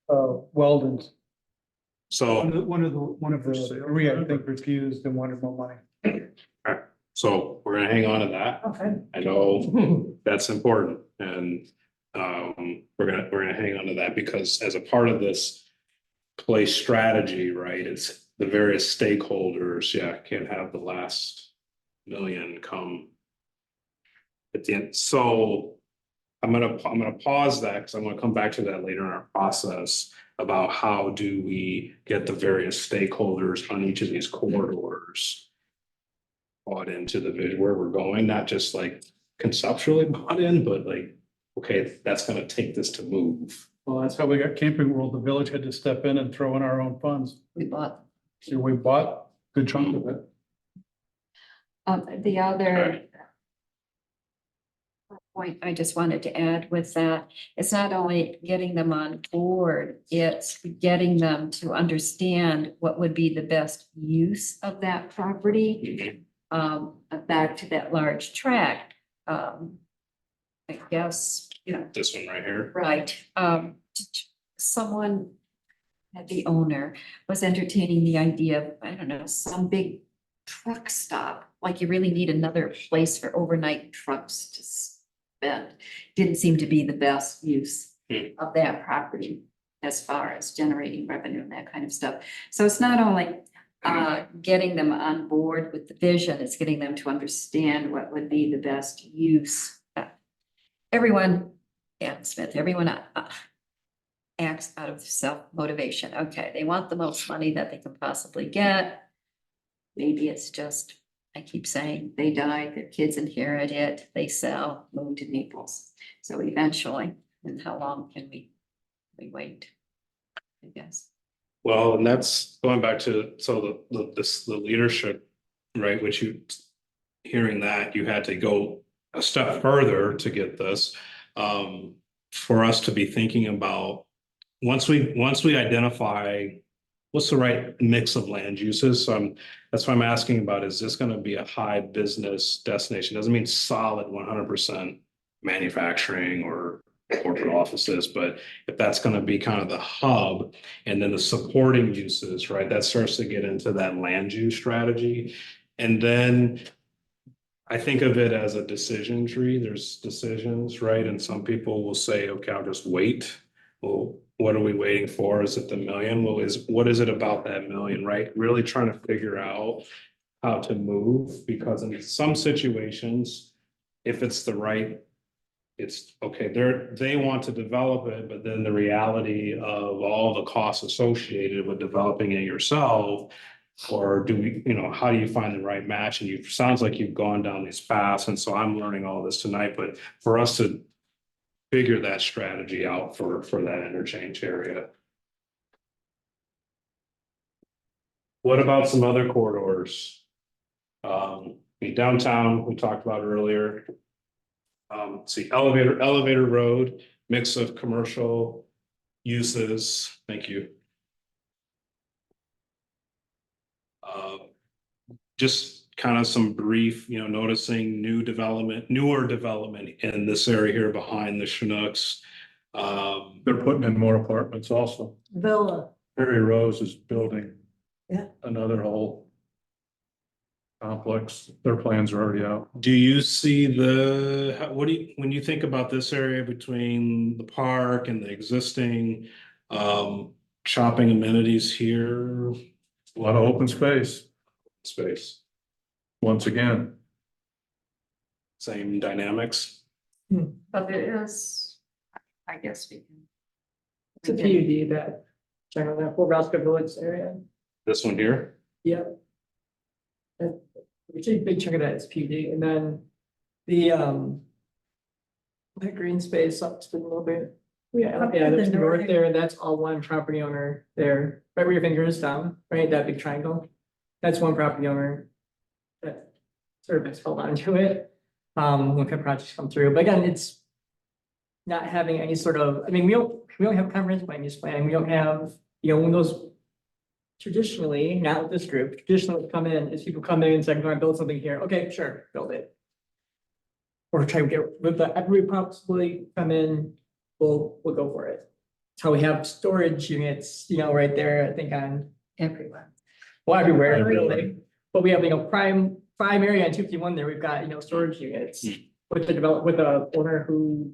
Weldon's. So. One of the three, I think, refused and wanted more money. So we're gonna hang on to that. Okay. I know that's important and we're gonna hang on to that because as a part of this place strategy, right, it's the various stakeholders, yeah, can't have the last million come at the end. So I'm gonna pause that because I'm gonna come back to that later in our process about how do we get the various stakeholders on each of these corridors bought into the vision where we're going, not just like conceptually bought in, but like, okay, that's gonna take this to move. Well, that's how we got Camping World. The village had to step in and throw in our own funds. We bought. So we bought a good chunk of it. The other point I just wanted to add with that, it's not only getting them on board, it's getting them to understand what would be the best use of that property. Back to that large tract, I guess, you know, This one right here. right, someone, the owner, was entertaining the idea of, I don't know, some big truck stop, like you really need another place for overnight trucks to spend. Didn't seem to be the best use of that property as far as generating revenue and that kind of stuff. So it's not only getting them on board with the vision, it's getting them to understand what would be the best use. Everyone, Adam Smith, everyone acts out of self-motivation. Okay, they want the most money that they can possibly get. Maybe it's just, I keep saying, they die, their kids inherit it, they sell, move to Naples. So eventually, and how long can we wait? I guess. Well, and that's going back to, so the leadership, right, which you, hearing that, you had to go a step further to get this. For us to be thinking about, once we identify what's the right mix of land uses, so that's why I'm asking about, is this gonna be a high business destination? Doesn't mean solid 100% manufacturing or corporate offices, but if that's gonna be kind of the hub, and then the supporting uses, right, that starts to get into that land use strategy. And then I think of it as a decision tree. There's decisions, right? And some people will say, okay, I'll just wait. Well, what are we waiting for? Is it the million? Well, what is it about that million, right? Really trying to figure out how to move, because in some situations, if it's the right, it's okay, they want to develop it, but then the reality of all the costs associated with developing it yourself, or do we, how do you find the right match? And sounds like you've gone down these paths, and so I'm learning all this tonight, but for us to figure that strategy out for that interchange area. What about some other corridors? Downtown, we talked about earlier. See, elevator road, mix of commercial uses. Thank you. Just kind of some brief, noticing newer development in this area here behind the Chinooks. They're putting in more apartments also. Villa. Harry Rose is building. Yeah. Another whole complex. Their plans are already out. Do you see when you think about this area between the park and the existing shopping amenities here? A lot of open space, once again. Same dynamics? But there is, I guess we can. It's a PUD that, general, that whole Roscoe Village area. This one here? Yep. And a big chunk of that is PUD, and then the that green space up to the little bit. Yeah, Up to there's the the north north. there, that's all one property owner there, right where your finger is down, right, that big triangle. That's one property owner that sort of has held on to it. When projects come through, but again, it's not having any sort of, I mean, we don't have comprehensive land use planning, we don't have, when those traditionally, not with this group, traditionally come in, is people come in and say, I'm going to build something here, okay, sure, build it. Or try to get, with the every possibly come in, we'll go for it. It's how we have storage units, right there, I think on Everywhere. well, everywhere, Everywhere. really. But we have, prime area on 251 there, we've got, storage units with the owner who,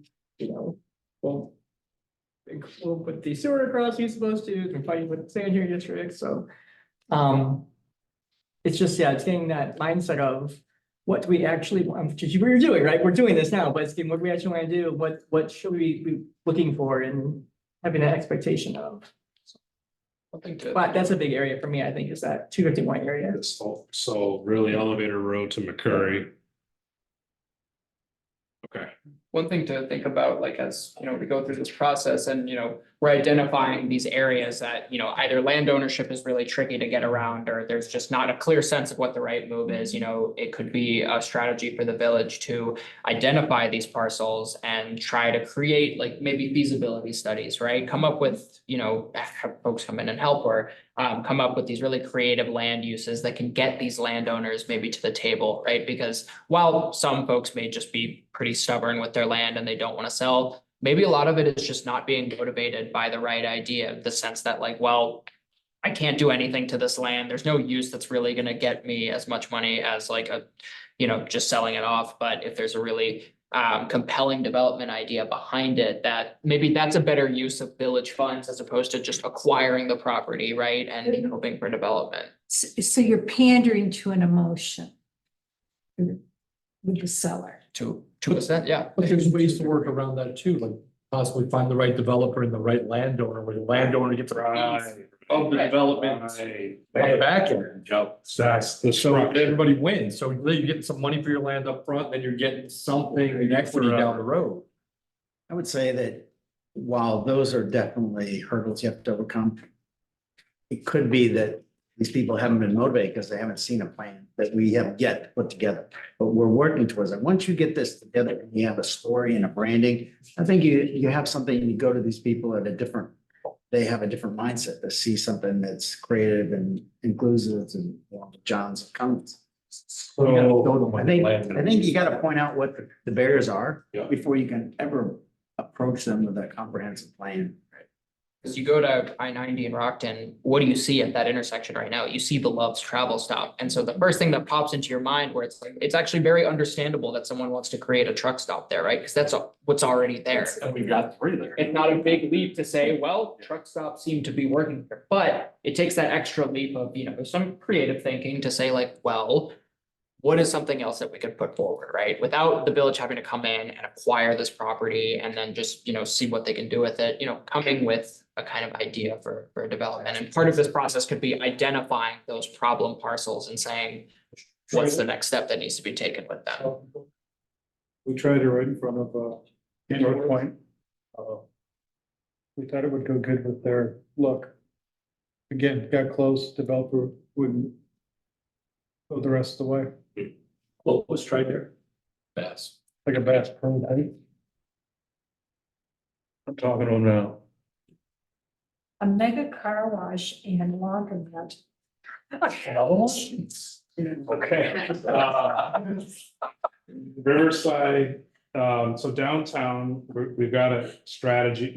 will put the sewer across he's supposed to, we're fighting with the sanitary district, so. It's just, it's getting that mindset of what do we actually want, which is what you're doing, right? We're doing this now, but it's getting what we actually want to do, what should we be looking for and having that expectation of. But that's a big area for me, I think, is that 251 area. So really elevator road to McCurry. Okay. One thing to think about, like, as, we go through this process and, we're identifying these areas that, either land ownership is really tricky to get around, or there's just not a clear sense of what the right move is, it could be a strategy for the village to identify these parcels and try to create like maybe feasibility studies, right? Come up with, have folks come in and help, or come up with these really creative land uses that can get these landowners maybe to the table, right? Because while some folks may just be pretty stubborn with their land and they don't want to sell, maybe a lot of it is just not being motivated by the right idea, the sense that like, well, I can't do anything to this land. There's no use that's really gonna get me as much money as like a, just selling it off. But if there's a really compelling development idea behind it, that maybe that's a better use of village funds as opposed to just acquiring the property, right? And hoping for development. So you're pandering to an emotion with the seller. To an extent, yeah. But there's ways to work around that too, like possibly find the right developer and the right landowner, where the landowner gets a piece of the development on the back end. Yep. That's the so everybody wins. So you're getting some money for your land up front, then you're getting something in equity down the road. I would say that while those are definitely hurdles you have to overcome, it could be that these people haven't been motivated because they haven't seen a plan that we have yet to put together. But we're working towards it. Once you get this together, and you have a story and a branding, I think you have something, you go to these people at they have a different mindset to see something that's creative and inclusive and John's comments. So I think you gotta point out what the barriers are Yeah. before you can ever approach them with a comprehensive plan. Cause you go to I-90 in Rockton, what do you see at that intersection right now? You see the Love's travel stop. And so the first thing that pops into your mind where it's like, it's actually very understandable that someone wants to create a truck stop there, right? Cause that's what's already there. And we've got 3 there. It's not a big leap to say, well, truck stops seem to be working here, but it takes that extra leap of, some creative thinking to say like, well, what is something else that we could put forward, right? Without the village having to come in and acquire this property and then just, see what they can do with it, coming with a kind of idea for development. And part of this process could be identifying those problem parcels and saying, what's the next step that needs to be taken with them? We tried it right in front of North Point. We thought it would go good with their look. Again, got close, developer wouldn't go the rest of the way, What was tried there? Bass. like a Bass Pro type. I'm talking to them now. A mega car wash and laundromat. Okay. Riverside, so downtown, we've got a strategy,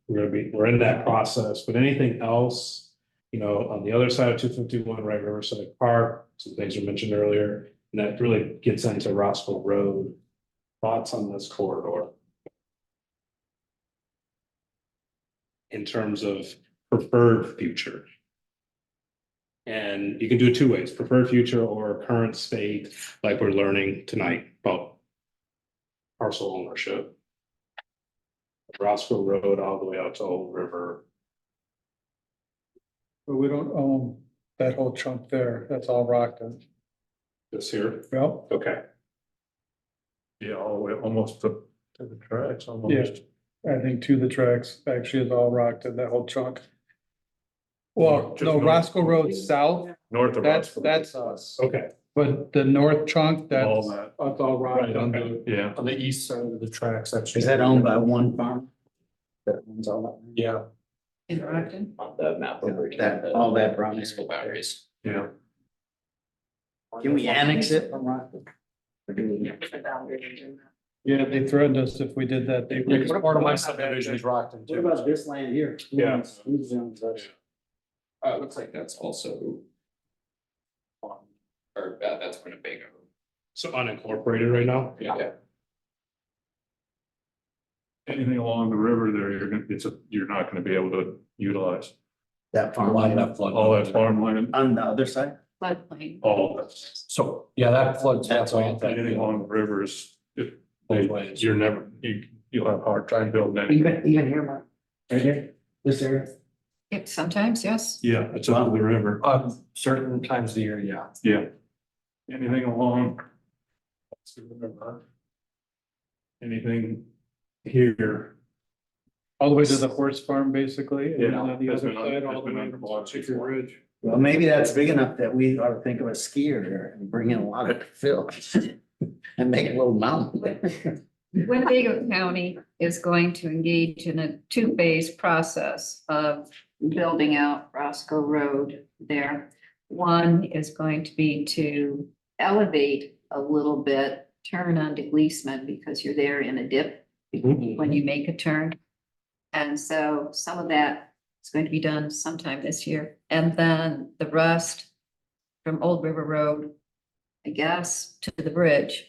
we're in that process, but anything else? On the other side of 251, right, Riverside Park, some things were mentioned earlier, and that really gets into Roscoe Road. Thoughts on this corridor? In terms of preferred future. And you can do it 2 ways, preferred future or current state, like we're learning tonight about parcel ownership. Roscoe Road all the way out to Old River. But we don't own that whole chunk there. That's all Rockton. This here, Well, okay. Yeah, all the way almost to the tracks yeah, almost. I think to the tracks actually is all Rockton, that whole chunk. Well, Just no, north. Roscoe Road south, North of that's Roscoe. us. Okay, But the north chunk, that's, All that. that's all Right, on Rockton. the, yeah, on the east side of the tracks, actually. Is that owned by one farm? That owns all that? Yeah, In Rockton? On the map over here. That- all that brown is- municipal boundaries. yeah. Can we annex it from Rockland? Or do we- Yeah, they threatened us if we did that. They It's part of my subdivision is Rockton What too. about this land here? Yeah. Who's owns that? Looks like that's also. Or that's Winnebago. so unincorporated right now? Yeah. Anything along the river there, you're not gonna be able to utilize. That farm. All that farmland, On the other side? Floodplain. all of it. So, yeah, that floods. That's all. Anything along the rivers, Both ways. you're never, you'll have a hard time building anything. Even here, Mark? Right here? This area? Sometimes, yes. Yeah, it's up to the river. Certain times of the year, yeah. Yeah. Anything along. Anything here. all the way to the horse farm, basically, and then Yeah, on the has other been side, has all the been way underwater to Chicken before. Ridge. Well, maybe that's big enough that we ought to think of a skier there and bring in a lot of fill. And make a little mountain. Winnebago County is going to engage in a 2-phase process of building out Roscoe Road there. One is going to be to elevate a little bit, turn onto Gleesman because you're there in a dip when you make a turn. And so some of that is going to be done sometime this year. And then the rest from Old River Road, I guess, to the bridge.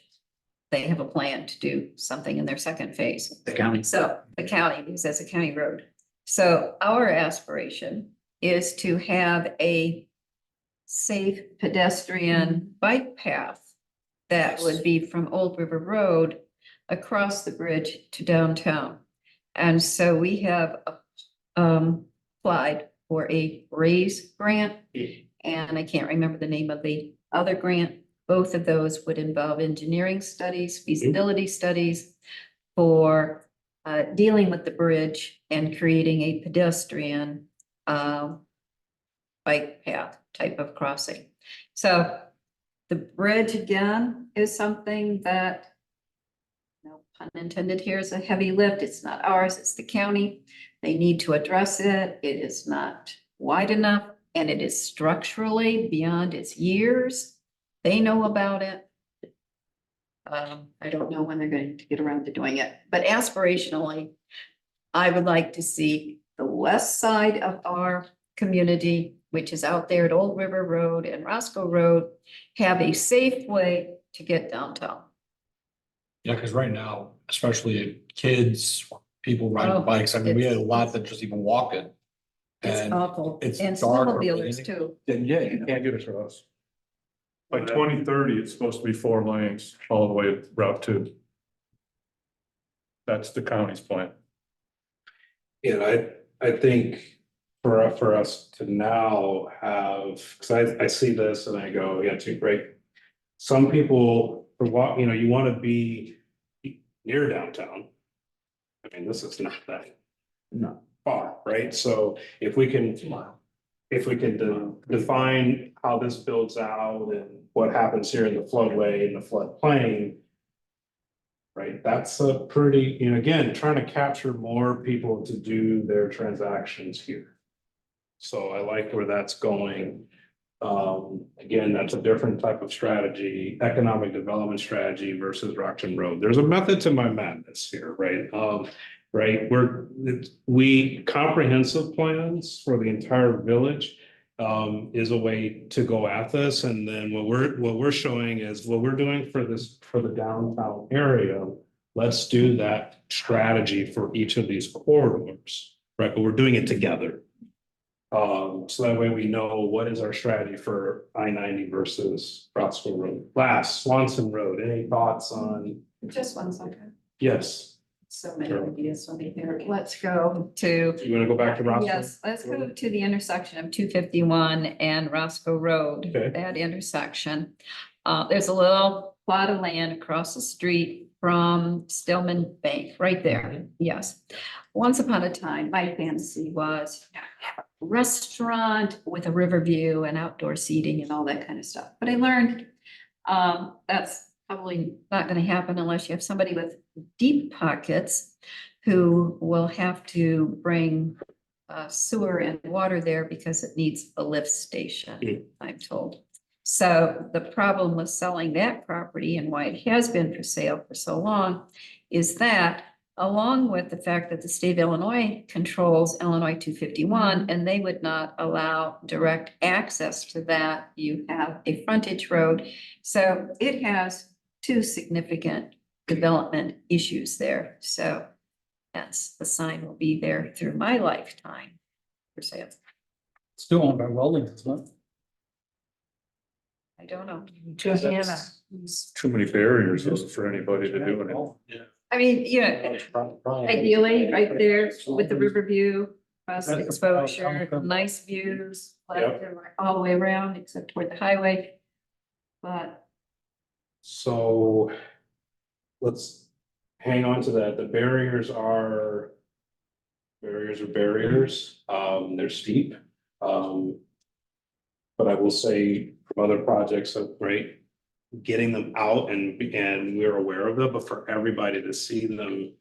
They have a plan to do something in their second phase. The county. So the county, because that's a county road. So our aspiration is to have a safe pedestrian bike path that would be from Old River Road across the bridge to downtown. And so we have applied for a RAISE grant, and I can't remember the name of the other grant. Both of those would involve engineering studies, feasibility studies for dealing with the bridge and creating a pedestrian bike path type of crossing. So the bridge again is something that, no pun intended here, is a heavy lift. It's not ours, it's the county. They need to address it. It is not wide enough and it is structurally beyond its years. They know about it. I don't know when they're going to get around to doing it, but aspirationally, I would like to see the west side of our community, which is out there at Old River Road and Roscoe Road, have a safe way to get downtown. Yeah, because right now, especially kids, people riding Oh, bikes, I mean, we had a it's- lot that just even walk it. It's And awful. it's And dark snowmobilers early. too. then yeah, you can't do this for us. By 2030, it's supposed to be 4 lanes all the way to Route 2. That's the county's plan. Yeah, I think for us to now have, because I see this and I go, yeah, too great. Some people, for what, you want to be near downtown. I mean, this is not that No. far, right? So if we can define how this builds out and what happens here in the floodway and the floodplain. Right, that's a pretty, again, trying to capture more people to do their transactions here. So I like where that's going. Again, that's a different type of strategy, economic development strategy versus Roxton Road. There's a method to my madness here, right? Right, we comprehensive plans for the entire village is a way to go at this. And then what we're showing is what we're doing for the downtown area. Let's do that strategy for each of these corridors, right? But we're doing it together. So that way we know what is our strategy for I-90 versus Roscoe Road. Last, Swanson Road, any thoughts on? Just 1 second. Yes, So many Sure. ideas, so many there. Let's go to. you want to go back to Roscoe? Yes, let's go to the intersection of 251 and Roscoe Road, Okay. that intersection. There's a little plot of land across the street from Stillman Bank, right there. Yes. Once upon a time, my fantasy was have a restaurant with a river view and outdoor seating and all that kind of stuff. But I learned that's probably not going to happen unless you have somebody with deep pockets who will have to bring sewer and water there because it needs a lift station, I'm told. So the problem with selling that property and why it has been for sale for so long is that, along with the fact that the state of Illinois controls Illinois 251, and they would not allow direct access to that, you have a frontage road. So it has 2 significant development issues there. So hence the sign will be there through my lifetime for sale. Still owned by Welding, isn't it? I don't know. Too many barriers for anybody to do it. I mean, yeah, ideally, right there with the river view, cross exposure, nice views, like all the way around except toward the highway. But So let's hang on to that. The barriers are barriers. They're steep. But I will say from other projects, right, getting them out and we're aware of them, but for everybody to see them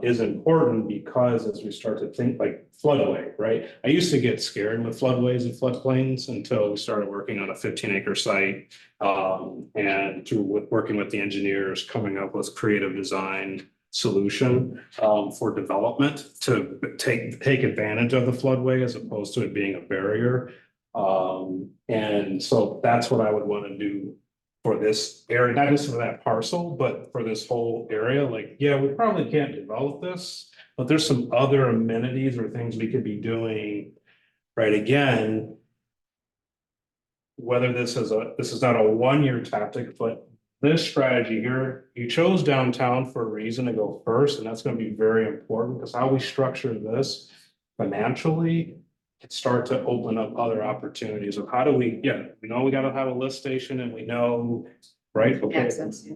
is important because as we start to think like floodway, right? I used to get scared with floodways and floodplains until we started working on a 15-acre site. And working with the engineers, coming up with creative design solution for development to take advantage of the floodway as opposed to it being a barrier. And so that's what I would want to do for this area, not just for that parcel, but for this whole area. Like, yeah, we probably can't develop this, but there's some other amenities or things we could be doing. Right, again, whether this is not a one-year tactic, but this strategy here, you chose downtown for a reason to go first, and that's gonna be very important, because how we structure this financially can start to open up other opportunities of how do we, we know we gotta have a lift station, and we know, right? Okay, Access, yeah.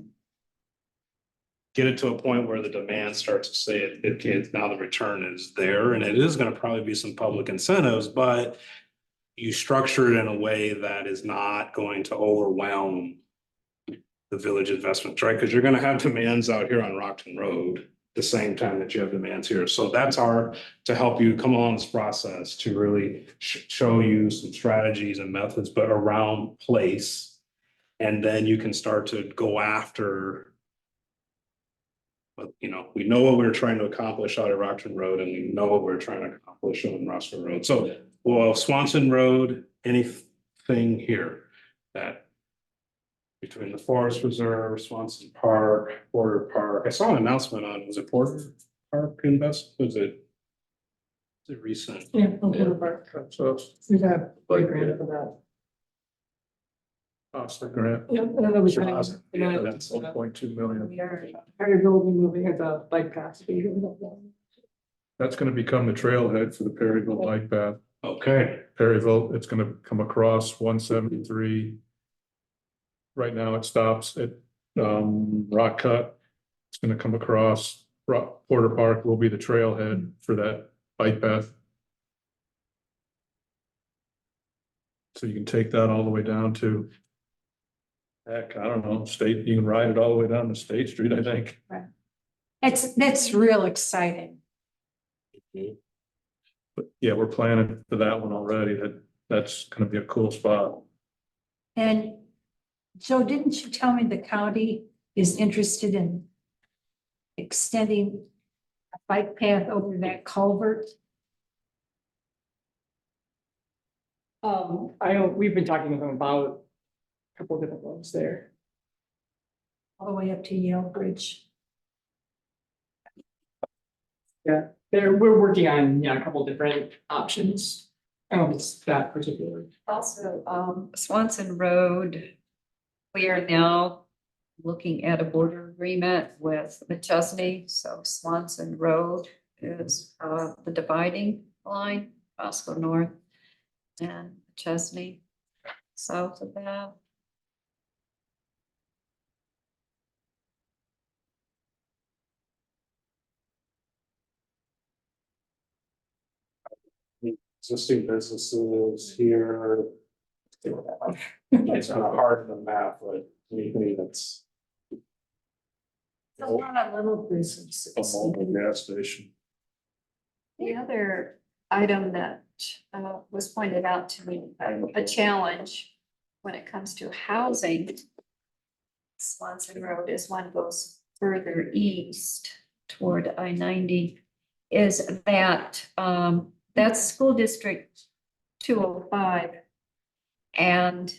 get it to a point where the demand starts to say it, now the return is there, and it is gonna probably be some public incentives, but you structure it in a way that is not going to overwhelm the village investments, right? Because you're gonna have demands out here on Rockton Road the same time that you have demands here. So that's to help you come along this process to really show you some strategies and methods, but around place. And then you can start to go after. But we know what we're trying to accomplish out at Rockton Road, and we know what we're trying to accomplish on Roscoe Road. So, well, Swanson Road, anything here that between the Forest Reserve, Swanson Park, Porter Park. I saw an announcement on, was it Porter Park Invest? Was it recent? Yeah. So we got big grant for that. Cost the grant. Yeah, and then we Yeah, trying. that's 1.2 million. We are. Harry will be moving at the bike path. That's gonna become the trailhead for the Perryville bike path. Okay, Perryville, it's gonna come across 173. Right now it stops at Rock Cut. It's gonna come across Porter Park will be the trailhead for that bike path. So you can take that all the way down to. Heck, I don't know, State, you can ride it all the way down to State Street, I think. That's real exciting. But yeah, we're planning for that one already. That's gonna be a cool spot. And Joe, didn't you tell me the county is interested in extending a bike path over that culvert? We've been talking with them about a couple of different ones there. All the way up to Yale Bridge. Yeah, we're working on, a couple different options. It's that particular. Also, Swanson Road, we are now looking at a border agreement with McChesney. So Swanson Road is the dividing line, Roscoe North and McChesney south of that. existing businesses here. It's kind of hard in the map, but anything that's A lot of little businesses. A mobile gas station. The other item that was pointed out to me, a challenge when it comes to housing. Swanson Road is one goes further east toward I-90, is that that's school district 205. And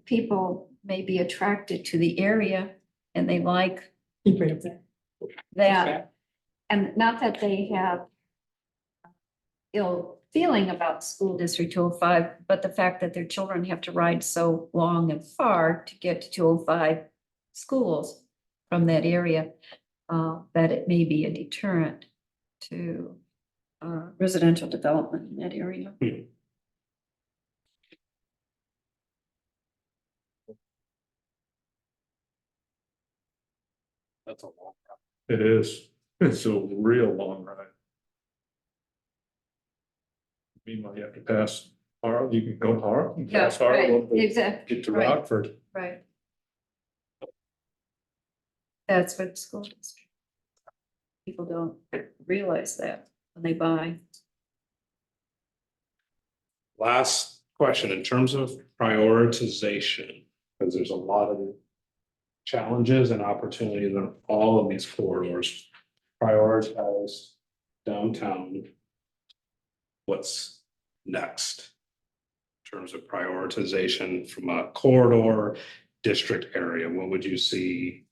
people may be attracted to the area and they like Keep it up there. that. And not that they have ill feeling about school district 205, but the fact that their children have to ride so long and far to get to 205 schools from that area, that it may be a deterrent to residential development in that area. that's a long. It is. It's a real long ride. Meanwhile, you have to pass Harlem, you can go Harlem, pass Harlem, Exactly. get to Right. Rockford. Right. That's what school district. People don't realize that when they buy. Last question, in terms of prioritization, because there's a lot of challenges and opportunities in all of these corridors. prioritized downtown. What's next? In terms of prioritization from a corridor district area, what would you see?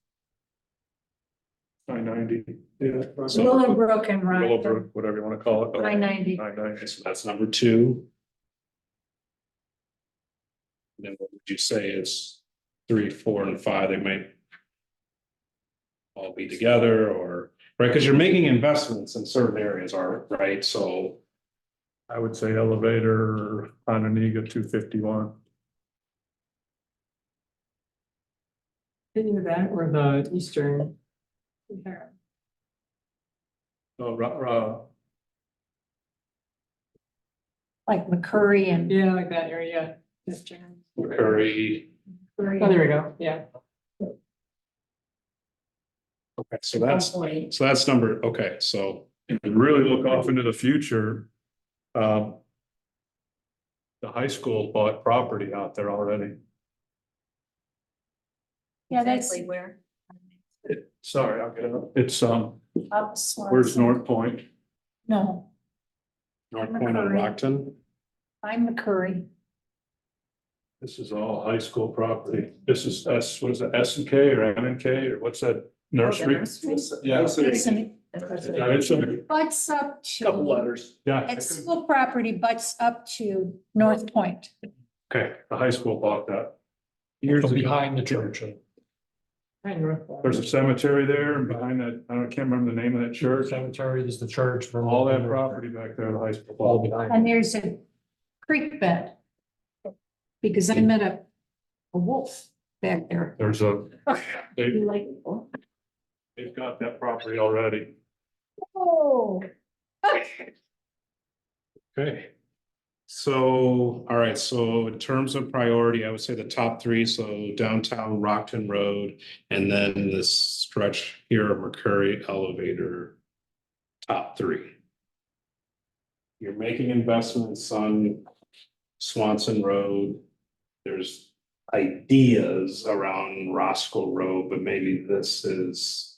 990. Yeah. Willowbrook and Rockland, Willowbrook, whatever you want to call it. 990. 990. So that's number two. Then what would you say is 3, 4, and 5? They might all be together, or right, because you're making investments in certain areas, are right? So I would say elevator, Onondaga 251. Either that or the eastern. Oh, like McCurry and. Yeah, like that area. Curry. Oh, there we go, yeah. Okay, so that's number. Okay, so if you really look off into the future, the high school bought property out there already. Yeah, that's Exactly where. Sorry, I'll get it. It's, up where's Swanson. North Point? No, North Point and McCurry. Rockton. I'm McCurry. This is all high school property. This is what is it, S&K or M&K or what's that nursery? Yeah. Isn't Yeah, it's a butts up Couple to, letters. yeah. it's school property butts up to North Point. Okay, the high school bought that. Years behind the church. There's a cemetery there and behind that, I can't remember the name of that church. Cemetery is the church. All that property back there, the high school All bought. behind. And there's a creek bed. Because I met a wolf back there. There's a, they, You like, they've got that property already. oh. Okay. So, all right, so in terms of priority, I would say the top three, so downtown Rockton Road, and then this stretch here of McCurry elevator, top three. You're making investments on Swanson Road. There's ideas around Roscoe Road, but maybe this is.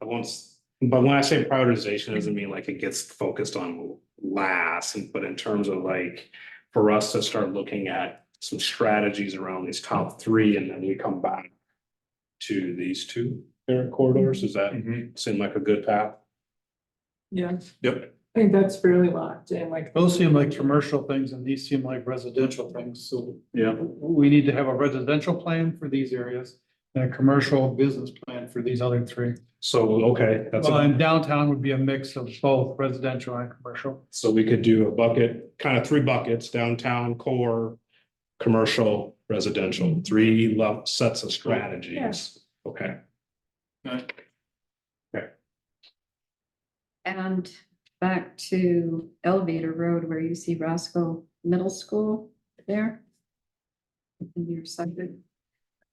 But when I say prioritization, it doesn't mean like it gets focused on last, but in terms of like, for us to start looking at some strategies around these top three, and then we come back to these two corridors, does that seem like a good path? Yeah, Yep. I think that's fairly locked in, like. Those seem like commercial things and these seem like residential things, so. Yeah. We need to have a residential plan for these areas and a commercial business plan for these other three. So, okay, Well, and downtown would be a mix of both residential and commercial. so we could do a bucket, kind of 3 buckets, downtown, core, commercial, residential, 3 sets of strategies. Okay. And back to Elevator Road where you see Roscoe Middle School there. In your side,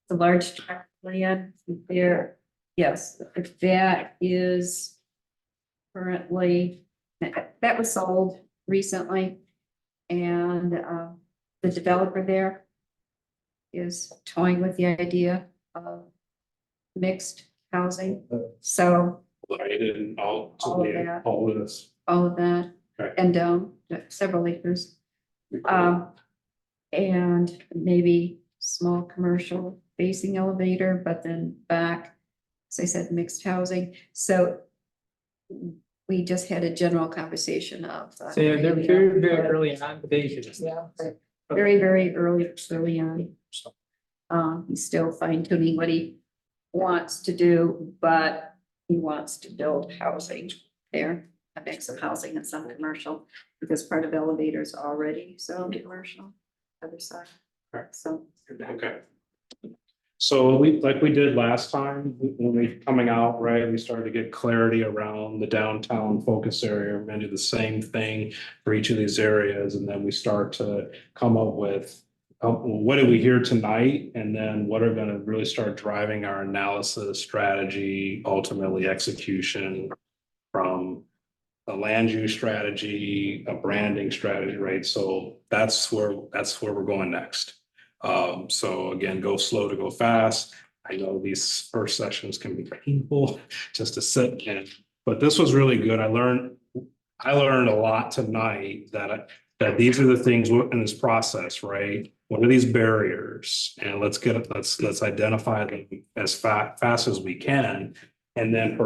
the large tract land there, yes, that is currently, that was sold recently. And the developer there is toying with the idea of mixed housing, so Right, and all All of that. all of this. all of that, Okay. and down several acres. And maybe small commercial facing elevator, but then back, as I said, mixed housing, so. We just had a general conversation of. So yeah, they're very, very early on, but they. Yeah, very, very early on. He's still fine tuning what he wants to do, but he wants to build housing there, a mix of housing and some commercial, because part of elevators already so commercial, other side. So. Okay. So we, like we did last time, when we coming out, right, we started to get clarity around the downtown focus area. We're gonna do the same thing for each of these areas, and then we start to come up with what did we hear tonight, and then what are gonna really start driving our analysis, strategy, ultimately execution from a land use strategy, a branding strategy, right? So that's where we're going next. So again, go slow to go fast. I know these first sessions can be painful just to sit in, but this was really good. I learned a lot tonight that these are the things in this process, right? What are these barriers? And let's identify them as fast as we can. And then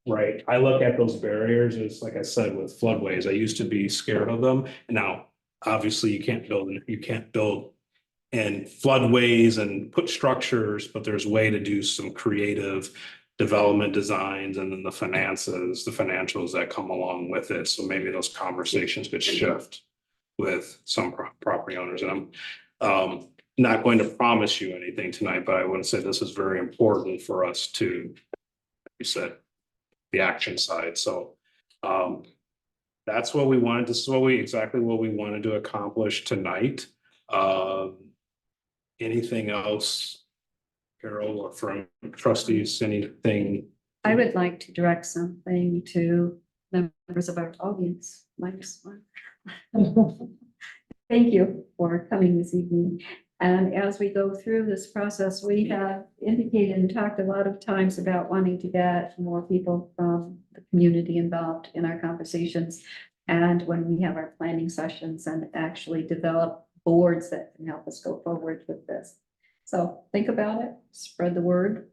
right, I look at those barriers as, like I said, with floodways, I used to be scared of them. And now, obviously, you can't build in floodways and put structures, but there's a way to do some creative development designs and then the financials that come along with it. So maybe those conversations could shift with some property owners. And I'm not going to promise you anything tonight, but I want to say this is very important for us to, like you said, the action side. So that's what we wanted. This is exactly what we wanted to accomplish tonight. Anything else, Carol, or from trustees, anything? I would like to direct something to members of our audience, Mike's one. Thank you for coming this evening. And as we go through this process, we have indicated and talked a lot of times about wanting to get more people from the community involved in our conversations. And when we have our planning sessions and actually develop boards that can help us go forward with this. So think about it, spread the word.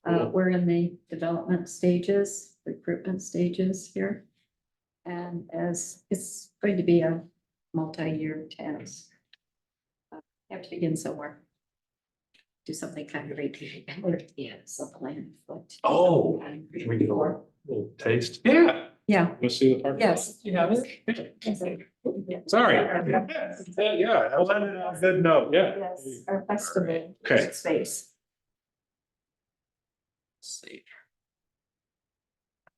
We're in the development stages, recruitment stages here. And as it's going to be a multi-year task. Have to begin somewhere. Do something concrete. Yeah, some plan. Oh, can we do a little taste? Yeah. Yeah, Let's see the part. yes. You have it? Sorry. Yeah, I'll end it on a good note. Yeah. Yes, our festival. Okay. Space. See.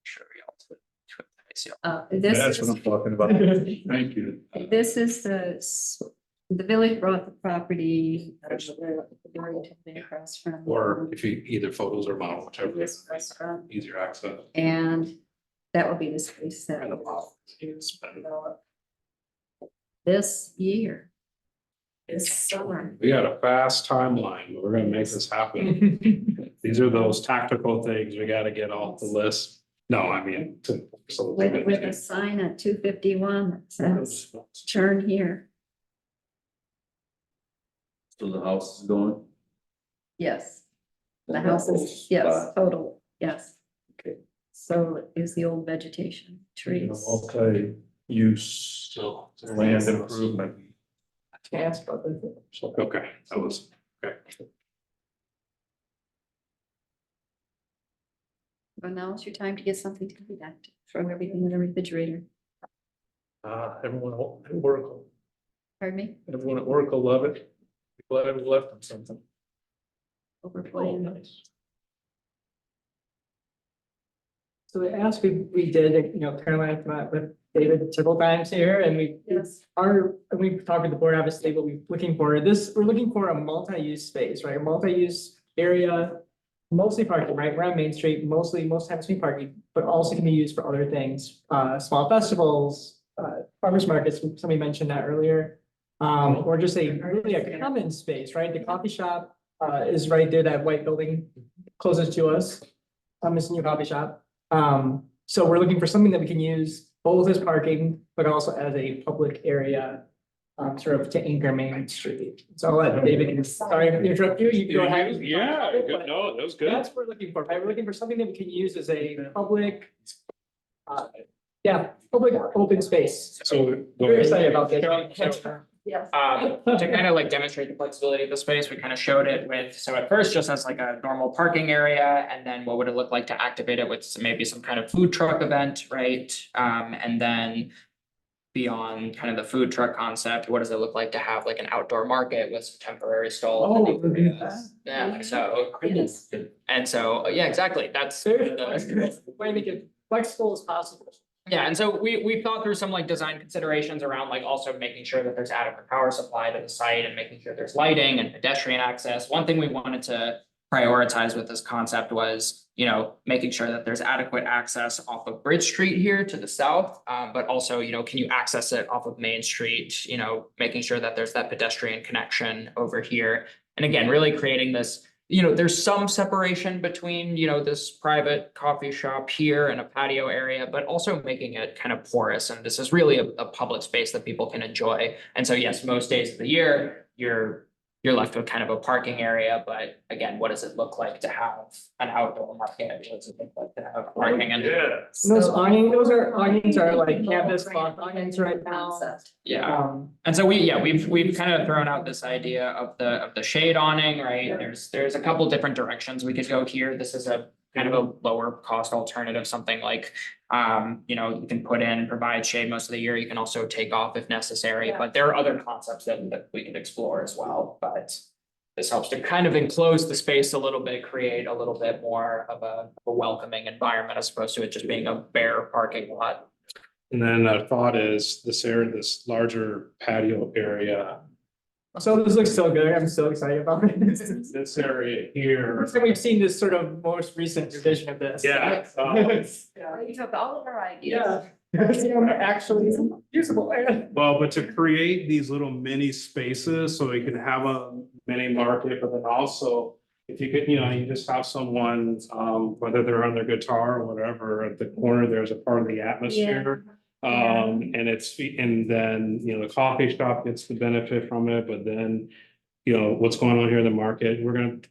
Show y'all. This That's is, what I'm talking about. Thank you. this is the village brought the property. Across from. Or if you either photos or model, whichever. This restaurant, Easier access. and that will be the space that. And the model. It's been- This year. This summer. We got a fast timeline, but we're gonna make this happen. These are those tactical things we gotta get off the list. No, I mean. With a sign at 251 that says turn here. So the house is going? Yes. The house is, yes, total, yes. Okay. So is the old vegetation, trees. Multi-use land improvement. Can I ask about this? Okay, that was, okay. But now it's your time to get something to eat at, throw everything in the refrigerator. Everyone at work, Pardon me, everyone at work will love it. Glad I left them something. overplaying. Nice. So we asked, we did, Caroline met with David several times here and Yes. we've talked with the board, obviously, what we're looking for. We're looking for a multi-use space, right? A multi-use area, mostly parking, right? We're on Main Street, most times we parking, but also can be used for other things, small festivals, farmers markets, somebody mentioned that earlier. Or just really a common space, right? The coffee shop, is right there, that white building closest to us. It's a new coffee shop. So we're looking for something that we can use both as parking, but also as a public area. Sort of to anchor Main Street. So I'll let David, sorry to interrupt you, you go ahead. Yeah, good, no, that was good. That's what we're looking for, right? We're looking for something that we can use as a public. Public open space. So. Very excited about this. Yes. To kind of like demonstrate the flexibility of the space, we kind of showed it with, so at first just as like a normal parking area, and then what would it look like to activate it with maybe some kind of food truck event, right? And then beyond kind of the food truck concept, what does it look like to have like an outdoor market with some temporary stalls? Yeah, so, Yes. and so, yeah, exactly, that's. Way to make it flexible as possible. Yeah, and so we thought through some like design considerations around like also making sure that there's adequate power supply to the site and making sure there's lighting and pedestrian access. One thing we wanted to prioritize with this concept was, making sure that there's adequate access off of Bridge Street here to the south. But also, can you access it off of Main Street, making sure that there's that pedestrian connection over here. And again, really creating this there's some separation between, this private coffee shop here and a patio area, but also making it kind of porous. And this is really a public space that people can enjoy. And so, yes, most days of the year, you're left with kind of a parking area, but again, what does it look like to have an outdoor market? What does it look like to have parking and? Those awnings are like canvas cloth awnings right now. Concept. Yeah, and so we've kind of thrown out this idea of the shade awning, right? There's a couple different directions we could go here. This is a kind of a lower cost alternative, something like, you can put in, provide shade most of the year. You can also take off if necessary, but there are other concepts that we could explore as well, but this helps to kind of enclose the space a little bit, create a little bit more of a welcoming environment as opposed to it just being a bare parking lot. And then a thought is this area, this larger patio area, So this looks so good. I'm so excited about it. this area here. So we've seen this sort of most recent revision of this. Yeah, You took all of our ideas. Yeah. Actually usable. well, but to create these little mini spaces so we can have a mini market, but then also if you could, you just have someone, whether they're on their guitar or whatever, at the corner, there's a part of the atmosphere. And and then, the coffee shop gets the benefit from it, but then, what's going on here in the market,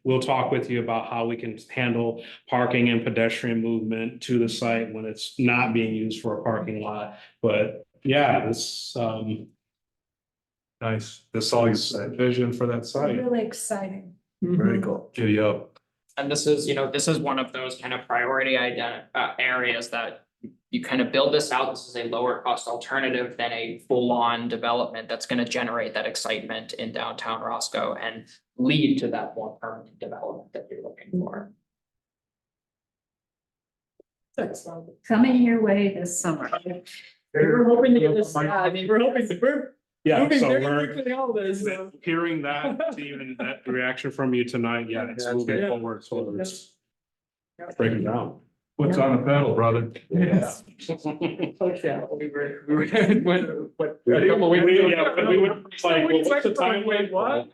we'll talk with you about how we can handle parking and pedestrian movement to the site when it's not being used for a parking lot. But yeah, this, nice, this all is vision for that site. Really exciting. Very cool. Giddy up. And this is one of those kind of priority areas that you kind of build this out. This is a lower cost alternative than a full-on development that's going to generate that excitement in downtown Roscoe and lead to that more permanent development that you're looking for. Coming your way this summer. We're hoping to get this, we're hoping to. Yeah, Moving so very we're quickly all this. hearing that, even that reaction from you tonight, yeah, it's moving good. forward towards breaking down. What's on the pedal, brother? Yes. Yeah, we were, what, a couple We, weeks ago. yeah, but we would like, well, what's the time? Wait, what?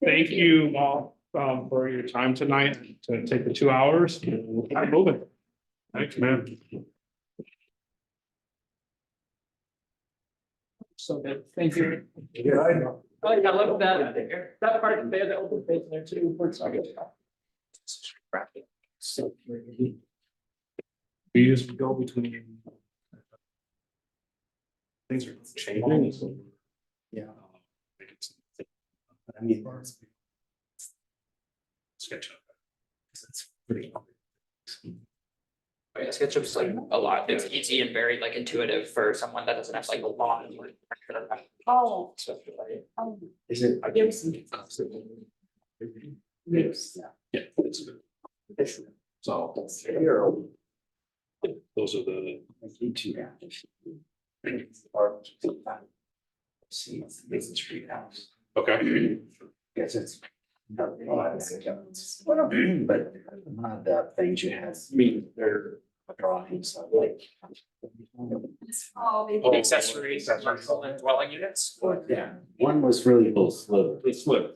Thank you all, for your time tonight to take the 2 hours. We'll keep moving. Thanks, man. So good, thank you. Yeah, I know. Oh, yeah, I love that, that part, they had the open space in there too. So we just go between. Things are changing. So. Yeah. I mean. Sketch up. It's pretty. Yeah, SketchUp's like a lot. It's easy and very like intuitive for someone that doesn't have like a lot of. Oh. Is it? Yes. Yeah, it's good. So. Those are the. See, it's a street house. Okay. Guess it's. But not the things you have. They're drawings of like. Accessories, commercial and dwelling units. Yeah, one was really little sliver. They slip.